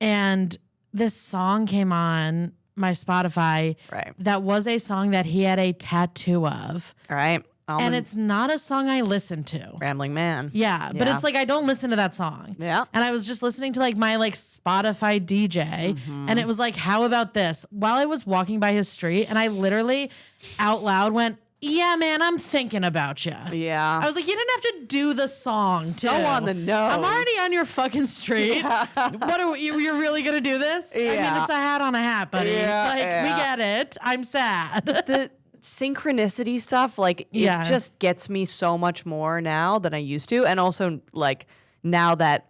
And this song came on my Spotify that was a song that he had a tattoo of. All right. And it's not a song I listen to. Rambling Man. Yeah, but it's like I don't listen to that song. Yeah. And I was just listening to like my like Spotify DJ and it was like, how about this? While I was walking by his street and I literally out loud went, yeah, man, I'm thinking about you. Yeah. I was like, you didn't have to do the song So too. on the nose. I'm already on your fucking street. What are you're really gonna do this? I mean, it's a hat on a hat, buddy. We get it. I'm sad. The synchronicity stuff, like it just gets me so much more now than I used to. And also like now that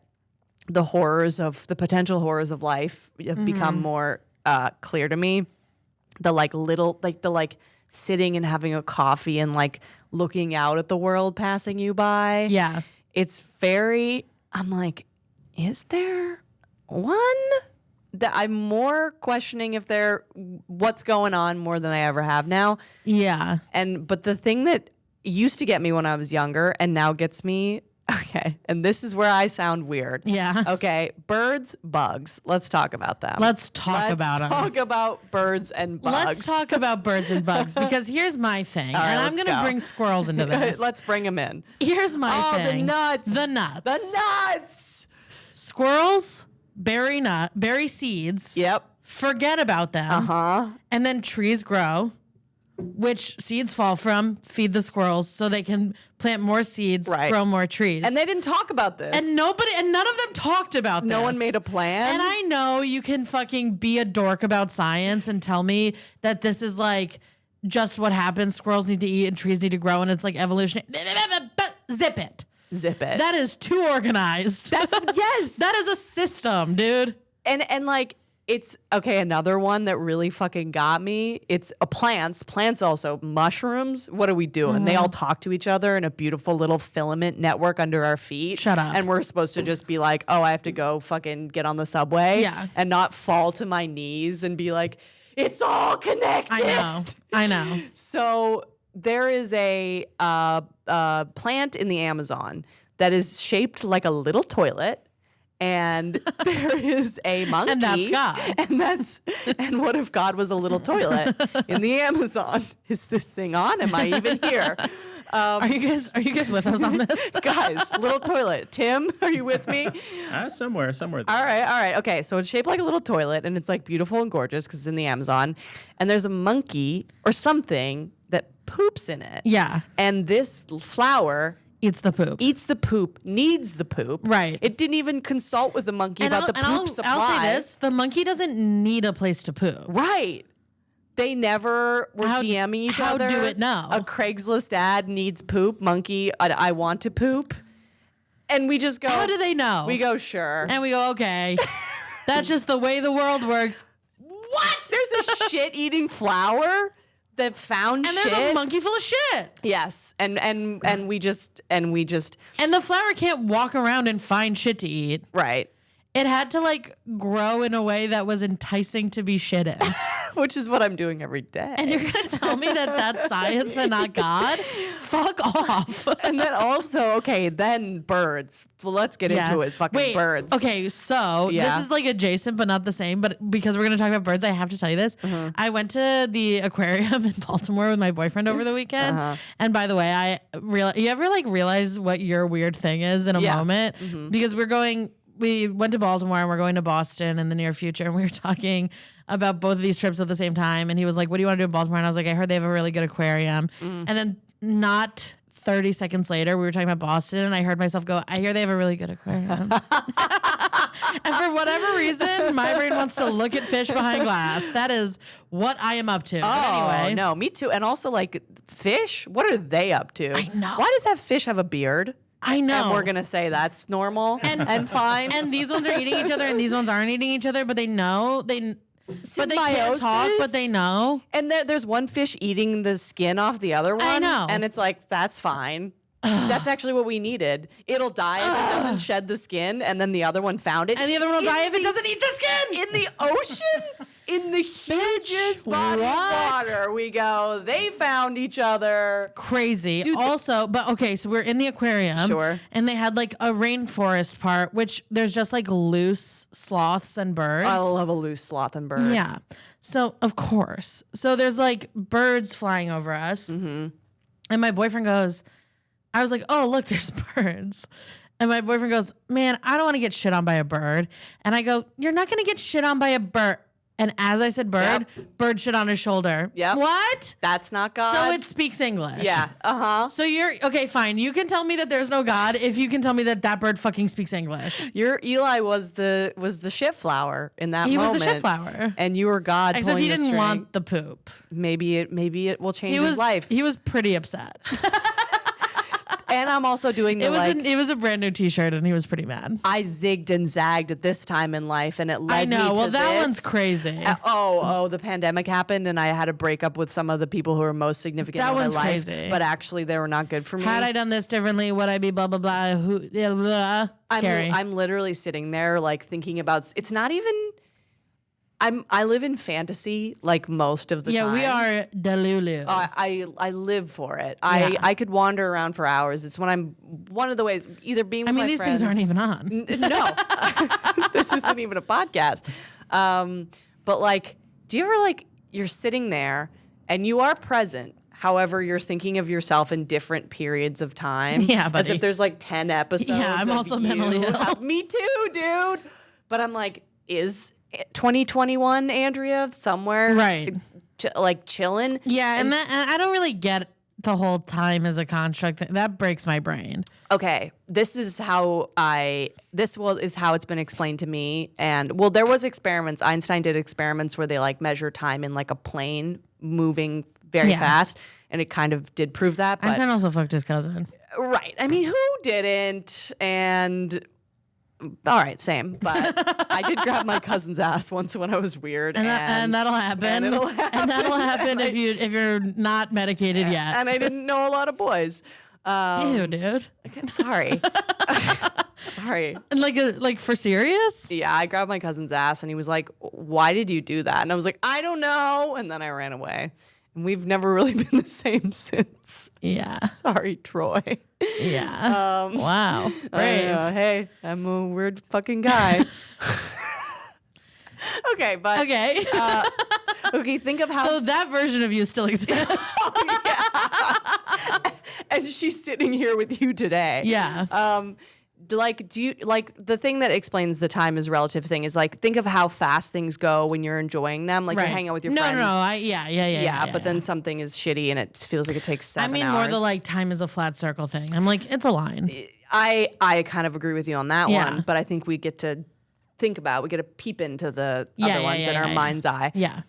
the potential horrors of life have become more clear to me, the sitting and having a coffee and like looking out at the world passing you by. Yeah. It's I'm like, is there one? That I'm more questioning if what's going on more than I ever have now. Yeah. But the thing that used to get me when I was younger and now gets me, Okay. And this is where I sound weird. Yeah. Okay. Birds, bugs. Let's talk about them. Let's talk about them. Let's talk about birds and bugs. Let's talk about birds and bugs because here's my thing. All right, and I'm going to bring squirrels into this. Let's bring them in. Here's my thing. The nuts. The nuts. The nuts. Squirrels bury seeds. Yep. Forget about them. And then trees grow, which seeds fall from, feed the squirrels so they can plant more seeds, grow more trees. And they didn't talk about this. And none of them talked about this. No one made a plan. And I know you can fucking be a dork about science and tell me that this is like just what happens. Squirrels need to eat and trees need to grow and it's like evolution. Zip it. Zip it. That is too organized. Yes. That is a system, dude. And like, it's okay. Another one that really fucking got me. It's plants. Plants also. Mushrooms. What are we doing? They all talk to each other in a beautiful little filament network under our feet. Shut up. And we're supposed to just be like, oh, I have to go fucking get on the subway. Yeah. And not fall to my knees and be like, it's all connected. I know. So there is a plant in the Amazon that is shaped like a little toilet. And there is a monkey. And that's God. And what if God was a little toilet in the Amazon? Is this thing on? Am I even here? Are you guys with us on this? Guys, little toilet. Tim, are you with me? Somewhere. All right. Okay, so it's shaped like a little toilet, and it's like beautiful and gorgeous because it's in the Amazon. And there's a monkey or something that poops in it. Yeah. And this flower eats the poop, needs the poop. Right. It didn't even consult with the monkey about the poop supply. I'll say this, the monkey doesn't need a place to poop. Right. They never were DMing each other. How do it know? A Craigslist ad needs poop. Monkey, I want to poop. And we just go. How do they know? We go, sure. And we go, okay. That's just the way the world works. What? There's a shit-eating flower that found and shit. And there's a monkey full of shit. Yes. And we just. And the flower can't walk around and find shit to eat. Right. It had to like grow in a way that was enticing to be shit in. Which is what I'm doing every day. And you're going to tell me that that's science and not God? Fuck off. And then also, okay, then birds. Well, let's get into it. Fucking birds. Okay, so this is like adjacent but not the same. But because we're going to talk about birds, I have to tell you this. I went to the aquarium in Baltimore with my boyfriend over the weekend. And by the way, you ever like realize what your weird thing is in a moment? Because we went to Baltimore and we're going to Boston in the near future. And we were talking about both of these trips at the same time. And he was like, what do you want to do in Baltimore? And I was like, I heard they have a really good aquarium. And then not 30 seconds later, we were talking about Boston. And I heard myself go, I hear they have a really good aquarium. And for whatever reason, my brain wants to look at fish behind glass. That is what I am up to. But anyway. No, me too. And also like fish, what are they up to? I know. Why does that fish have a beard? I know. And we're going to say that's normal and fine. And these ones are eating each other and these ones aren't eating each other, but they know. But they can't talk, but they know. And there's one fish eating the skin off the other one. I know. And it's like, that's fine. That's actually what we needed. It'll die if it doesn't shed the skin, and then the other one found it. And the other one will die if it doesn't eat the skin. In the ocean? In the hugest body of water, we go, they found each other. Crazy. Dude, also, but okay, so we're in the aquarium. Sure. And they had like a rainforest part, which there's just like loose sloths and birds. I love a loose sloth and bird. Yeah. So, of course. So there's like birds flying over us. And my boyfriend goes, I was like, oh, look, there's birds. And my boyfriend goes, man, I don't want to get shit on by a bird. And I go, you're not going to get shit on by a bird. And as I said bird, bird shit on his shoulder. Yep. What? That's not God. So it speaks English. Yeah. So you're, okay, fine. You can tell me that there's no God if you can tell me that that bird fucking speaks English. Your Eli was the shit flower in that moment. He was the shit flower. And you were God. Except he didn't want the poop. Maybe it will change his life. He was pretty upset. And I'm also doing it was a brand new T-shirt, and he was pretty mad. I zigged and zagged at this time in life, and it led me to well, that one's crazy. The pandemic happened, and I had to break up with some of the people who were most significant in my life. Crazy. But actually, they were not good for me. Had I done this differently, would I be blah blah blah? Scary. I'm literally sitting there like thinking about. It's not even. I live in fantasy like most of the time. Yeah, we are Delulu. I live for it. Yeah. I could wander around for hours. It's when I'm one of the ways either being with my these friends. things aren't even on. No, this isn't even a podcast. But like, do you ever like you're sitting there and you are present? However, you're thinking of yourself in different periods of time. Yeah, buddy. As if there's like 10 episodes. Yeah, I'm of also you. mentally ill. Me too, dude. But I'm like, is 2021 Andrea somewhere? Right. Like chilling? Yeah, and I don't really get the whole time as a construct. That breaks my brain. Okay, this is how it's been explained to me. And well, there was experiments. Einstein did experiments where they like measure time in like a plane moving very fast, and it kind of did prove that. But, Einstein also fucked his cousin. right. I mean, who didn't? And all right, same. But I did grab my cousin's ass once when I was weird, And that'll happen. and it'll happen. And that'll happen if you're not medicated yet. and I didn't know a lot of boys. Ew, dude. I'm sorry. Sorry. And like for serious? Yeah, I grabbed my cousin's ass and he was like, "Why did you do that?" And I was like, "I don't know." And then I ran away. And we've never really been the same since. Yeah. Sorry, Troy. Yeah. Wow. Brave. Hey, I'm a weird fucking guy. Okay, but Okay. okay, think of how So that version of you still exists. and she's sitting here with you today. Yeah. Like, do you like the thing that explains the time is relative thing is like think of how fast things go when you're enjoying them, like Right. you're hanging out with your no, friends. No, yeah. But then something is shitty and it feels like it takes I 7 mean hours. more the like time is a flat circle thing. I'm like, it's a line. I kind of agree with you on that Yeah. one, but I think we get to think about, we get to peep into the Yeah, other yeah, ones yeah, in our yeah, mind's eye. Yeah.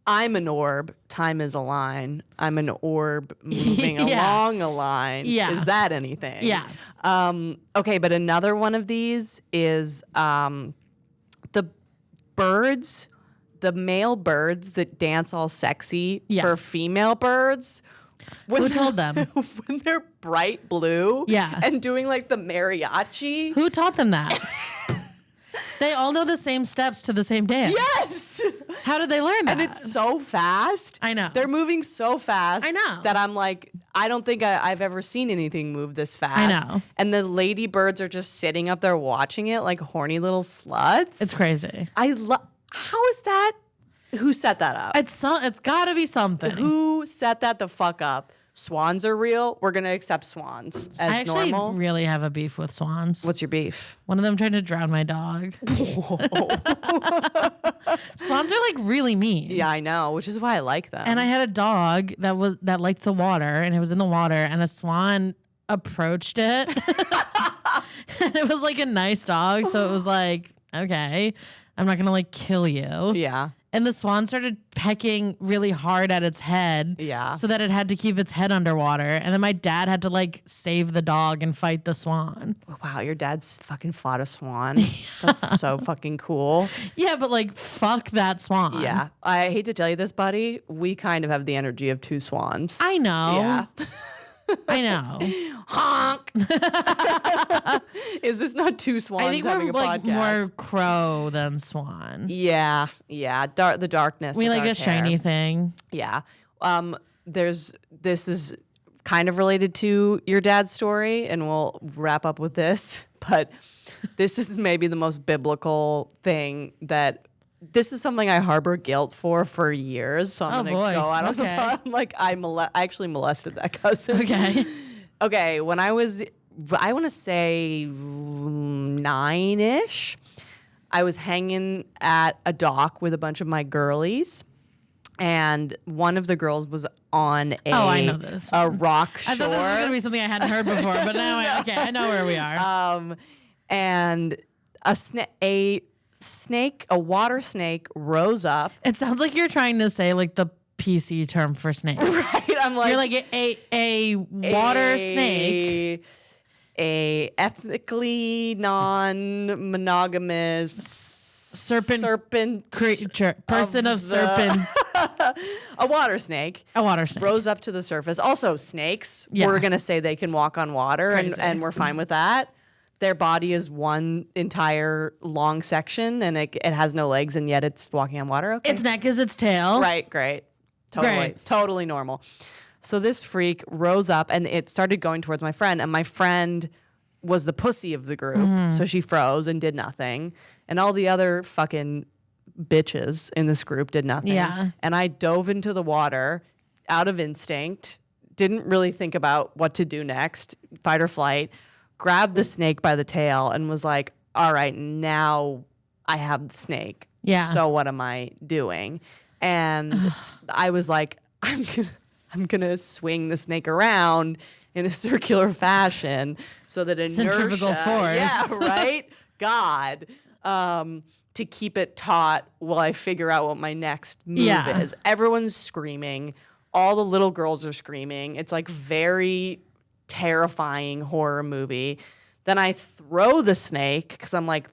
I'm an orb. Time is a line. I'm an orb moving Yeah. along a line. Yeah. Is that anything? Yeah. Okay, but another one of these is the birds, the male birds that dance all sexy Yeah. for female birds. Who told them? When they're bright blue. Yeah. And doing like the mariachi. Who taught them that? They all know the same steps to the same dance. Yes. How did they learn that? And it's so fast. I know. They're moving so fast. I know. That I'm like, I don't think I've ever seen anything move this fast. I know. And the ladybirds are just sitting up there watching it like horny little sluts. It's crazy. How is that? Who set that up? It's got to be something. Who set that the fuck up? Swans are real. We're gonna accept swans as I actually normal. really have a beef with swans. What's your beef? One of them tried to drown my dog. Swans are like really mean. Yeah, I know, which is why I like them. And I had a dog that liked the water, and it was in the water, and a swan approached it. And it was like a nice dog, so it was like, okay, I'm not gonna like kill you. Yeah. And the swan started pecking really hard at its head. Yeah. So that it had to keep its head underwater. And then my dad had to like save the dog and fight the swan. Wow, your dad's fucking fought a swan. That's so fucking cool. Yeah, but like, fuck that swan. Yeah. I hate to tell you this, buddy. We kind of have the energy of two swans. I know. Yeah. I know. Honk. Is this not two swans I think having we're a like podcast? more crow than swan. Yeah. The darkness. We the like a dark hair. shiny thing. Yeah. This is kind of related to your dad's story, and we'll wrap up with this. But this is maybe the most biblical thing that. This is something I harbor guilt for years. So I'm going to go out on the front. I'm like, I actually molested that cousin. Okay. Okay. When I want to say 9-ish, I was hanging at a dock with a bunch of my girlies. And one of the girls was on I know this. a rock shore. I thought this was going to be something I hadn't heard before, but now I know where we are. And a water snake rose up. It sounds like you're trying to say like the PC term for snake. Right? I'm like, You're like a water snake. A ethnically non-monogamous serpent Creature, person of the- serpent, a water snake. a water snake. Rose up to the surface. Also, snakes. Yeah. We're gonna say they can walk on water, Crazy. and we're fine with that. their body is one entire long section and it has no legs and yet it's walking on water. Okay. Its neck is its tail. Right, great. Totally normal. So this freak rose up and it started going towards my friend, and my friend was the pussy of the group. So she froze and did nothing. And all the other fucking bitches in this group did nothing. Yeah. And I dove into the water out of instinct, didn't really think about what to do next, fight or flight, grabbed the snake by the tail and was like, all right, now I have the snake. Yeah. So what am I doing? And I was like, I'm gonna swing the snake around in a circular fashion so that inertia, centrifugal force. yeah, right, God, to keep it taut while I figure out what my next move is. Everyone's screaming. All the little girls are screaming. It's like very terrifying horror movie. Then I throw the snake because I'm like,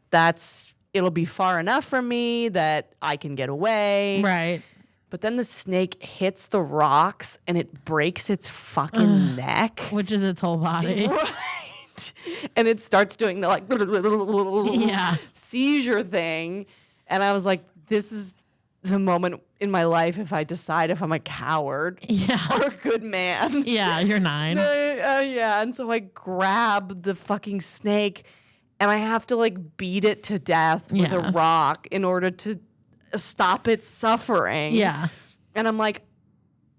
it'll be far enough from me that I can get away. Right. But then the snake hits the rocks and it breaks its fucking neck. Which is its whole body. Right. And it starts doing the like seizure thing. And I was like, this is the moment in my life if I decide if I'm a coward or a good man. Yeah, you're 9. Yeah. And so I grab the fucking snake and I have to like beat it to death with a rock in order to stop its suffering. Yeah. And I'm like,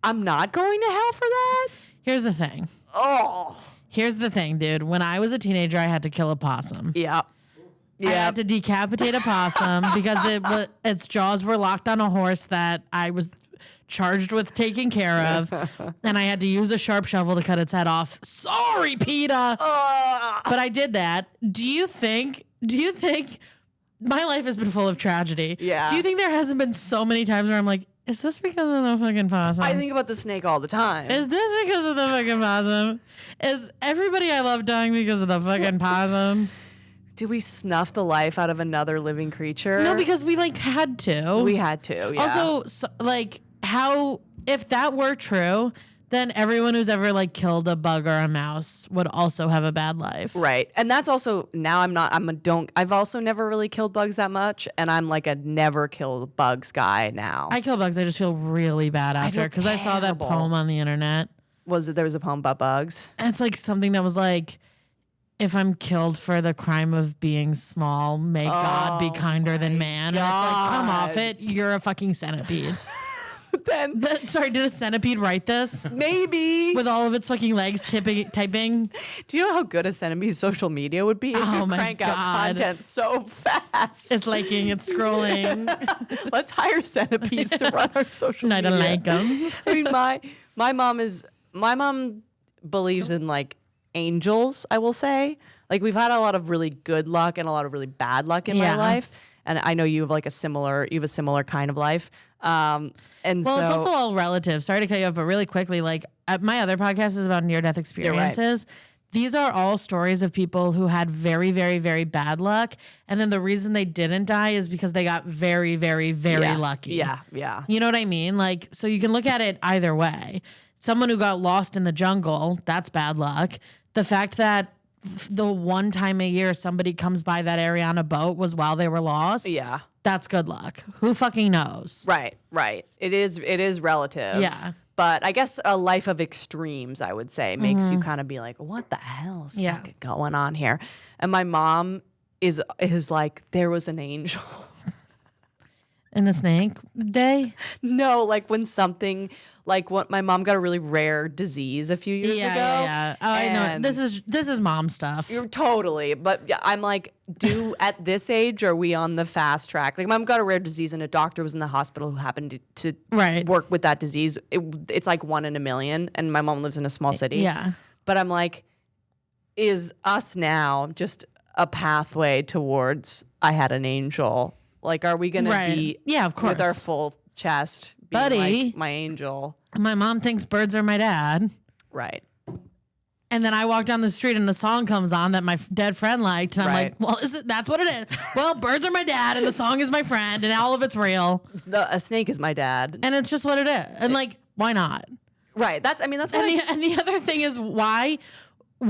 I'm not going to hell for that? Here's the thing. Here's the thing, dude. When I was a teenager, I had to kill a possum. Yeah. I had to decapitate a possum because its jaws were locked on a horse that I was charged with taking care of, and I had to use a sharp shovel to cut its head off. Sorry, PETA. But I did that. Do you think my life has been full of tragedy? Yeah. Do you think there hasn't been so many times where I'm like, is this because of the fucking possum? I think about the snake all the time. Is this because of the fucking possum? Is everybody I love dying because of the fucking possum? Do we snuff the life out of another living creature? No, because we had to. We had to, yeah. Also, if that were true, then everyone who's ever killed a bug or a mouse would also have a bad life. Right. And that's also, now I've also never really killed bugs that much, and I'm like a never kill bugs guy now. I kill bugs, I just feel really bad after because I saw that poem on the internet. There was a poem about bugs? And it's like something that was like, if I'm killed for the crime of being small, may God be kinder than man. God. And it's like, come off it. You're a fucking centipede. Sorry, did a centipede write this? Maybe. With all of its fucking legs typing? Do you know how good a centipede's social media would be? It could crank out content so fast. It's liking, it's scrolling. Let's hire centipedes to run our social media. I don't like them. I mean, my mom believes in angels, I will say. We've had a lot of really good luck and a lot of really bad luck in my life. And I know you have a similar kind of life. It's also all relative. Sorry to cut you off, but really quickly, my other podcast is about near-death experiences. Right. These are all stories of people who had very, very, very bad luck. And then the reason they didn't die is because they got very, very, very lucky. Yeah, yeah. You know what I mean? So you can look at it either way. Someone who got lost in the jungle, that's bad luck. The fact that the one time a year somebody comes by that area on a boat was while they were lost. Yeah. That's good luck. Who fucking knows? Right. It is relative. Yeah. But I guess a life of extremes, I would say, makes you kind of be like, what the hell is fucking going on here? And my mom is like, there was an angel. In the snake day? No, when something, what my mom got a really rare disease a few years ago. Yeah. Oh, I know. This is mom stuff. You're totally. But I'm like, at this age, are we on the fast track? Mom got a rare disease and a doctor was in the hospital who happened to work with that disease. It's 1 in a million. And my mom lives in a small city. Yeah. But I'm like, is us now just a pathway towards I had an angel? Are we going to be of course. with our full chest being Buddy, my angel? My mom thinks birds are my dad. Right. And then I walk down the street and the song comes on that my dead friend liked. And I'm like, well, that's what it is. Well, birds are my dad and the song is my friend and all of it's real. A snake is my dad. And it's just what it is. And why not? Right. That's what and the other thing is why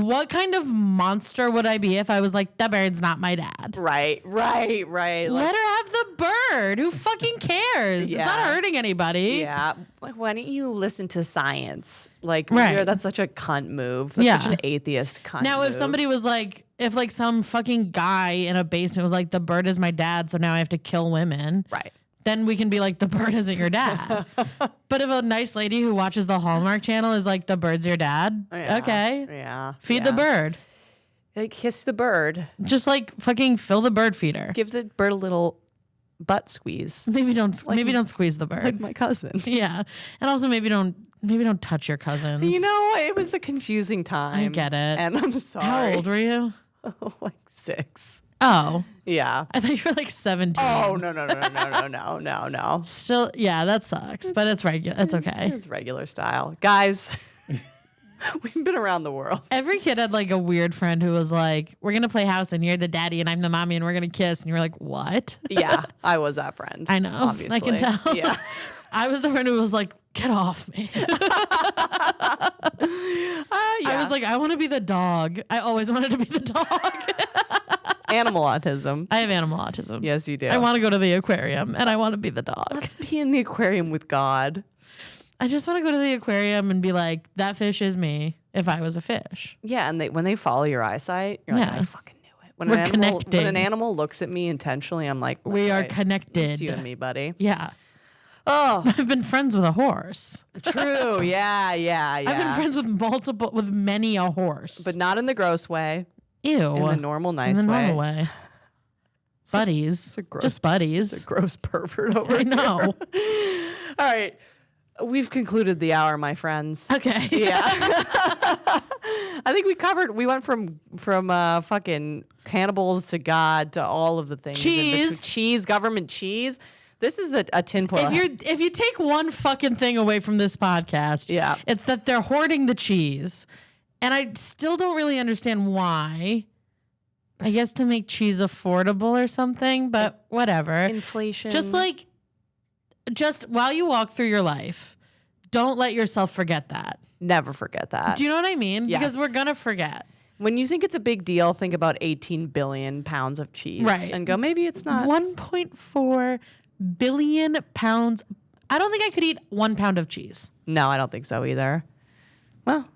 what kind of monster would I be if I was like, that bird's not my dad? Right. Let her have the bird. Who fucking cares? Yeah. It's not hurting anybody. Yeah. Like, why don't you listen to science? Like, Right. that's such a cunt move. That's such an atheist cunt Now, move. if somebody was like, if like some fucking guy in a basement was like, the bird is my dad, so now I have to kill women. Right. Then we can be like, the bird isn't your dad. But if a nice lady who watches the Hallmark Channel is like, the bird's your dad, Yeah. okay. Yeah. Feed the bird. Like, kiss the bird. Just like fucking fill the bird feeder. Give the bird a little butt squeeze. Maybe don't squeeze the bird. Like my cousin. Yeah. And also maybe don't touch your cousins. You know, it was a confusing time. I get it. And I'm sorry. How old were you? Like 6. Oh. Yeah. I thought you were like 17. Oh, no. Still, yeah, that sucks, but it's regular. It's okay. It's regular style. Guys, we've been around the world. Every kid had like a weird friend who was like, we're going to play house and you're the daddy and I'm the mommy and we're going to kiss. And you were like, what? Yeah, I was that friend. I know. Obviously. I can tell. Yeah. I was the friend who was like, get off me. I was like, I want to be the dog. I always wanted to be the dog. Animal autism. I have animal autism. Yes, you do. I want to go to the aquarium and I want to be the dog. Let's be in the aquarium with God. I just want to go to the aquarium and be like, that fish is me if I was a fish. Yeah, and when they follow your eyesight, you're like, Yeah. I fucking knew it. When We're when connecting. an animal looks at me intentionally, I'm like, We "That's are right. connected. It's you and me, buddy. Yeah. Oh, I've been friends with a horse. true. Yeah. I've been friends with many a horse. But not in the gross way. Ew. In the normal, nice in the way. normal way. Buddies. a gross- Just buddies. It's a gross pervert over I know. here. All right. We've concluded the hour, my friends. Okay. Yeah. I think we went from fucking cannibals to God to all of the things. Cheese, government cheese. This is a tinfoil. If you take one fucking thing away from this podcast, Yeah. it's that they're hoarding the cheese. And I still don't really understand why. I guess to make cheese affordable or something, but whatever. Inflation. Just while you walk through your life, don't let yourself forget that. Never forget that. Do you know what I mean? Yes. Because we're going to forget. When you think it's a big deal, think about 18 billion pounds of cheese. Right. And go, maybe it's not. 1.4 billion pounds. I don't think I could eat 1 pound of cheese. No, I don't think so either. Well,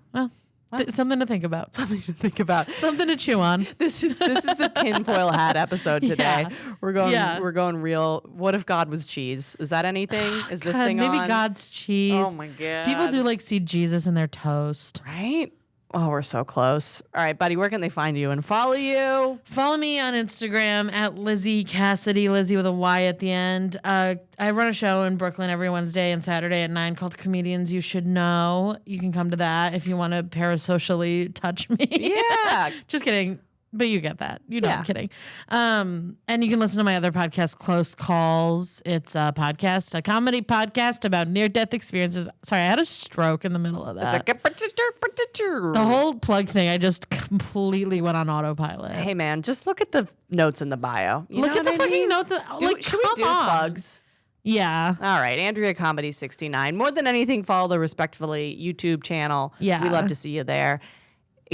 Something to think about. something to think about. Something to chew on. This is the tinfoil hat episode today. Yeah. We're going real. What if God was cheese? Is that anything? Is this God, thing maybe on? God's cheese. Oh my God. People do like see Jesus in their toast. Right? Oh, we're so close. All right, buddy, where can they find you and follow you? Follow me on Instagram at Lizzy Cassidy, Lizzy with a Y at the end. I run a show in Brooklyn every Wednesday and Saturday at 9 called Comedians You Should Know. You can come to that if you want to parasocially touch me. Yeah. Just kidding. But you get that. You know Yeah. I'm kidding. And you can listen to my other podcast, Close Calls. It's a podcast, a comedy podcast about near-death experiences. Sorry, I had a stroke in the middle of that. The whole plug thing, I just completely went on autopilot. Hey, man, just look at the notes in the bio. You Look know at the what I fucking mean? notes. Should we do plugs? Yeah. All right, Andrea Comedy 69. More than anything, follow the Respectfully YouTube channel. Yeah. We love to see you there.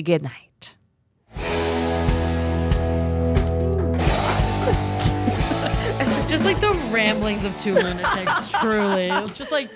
Good night. Just like the ramblings of two lunatics, truly. Just like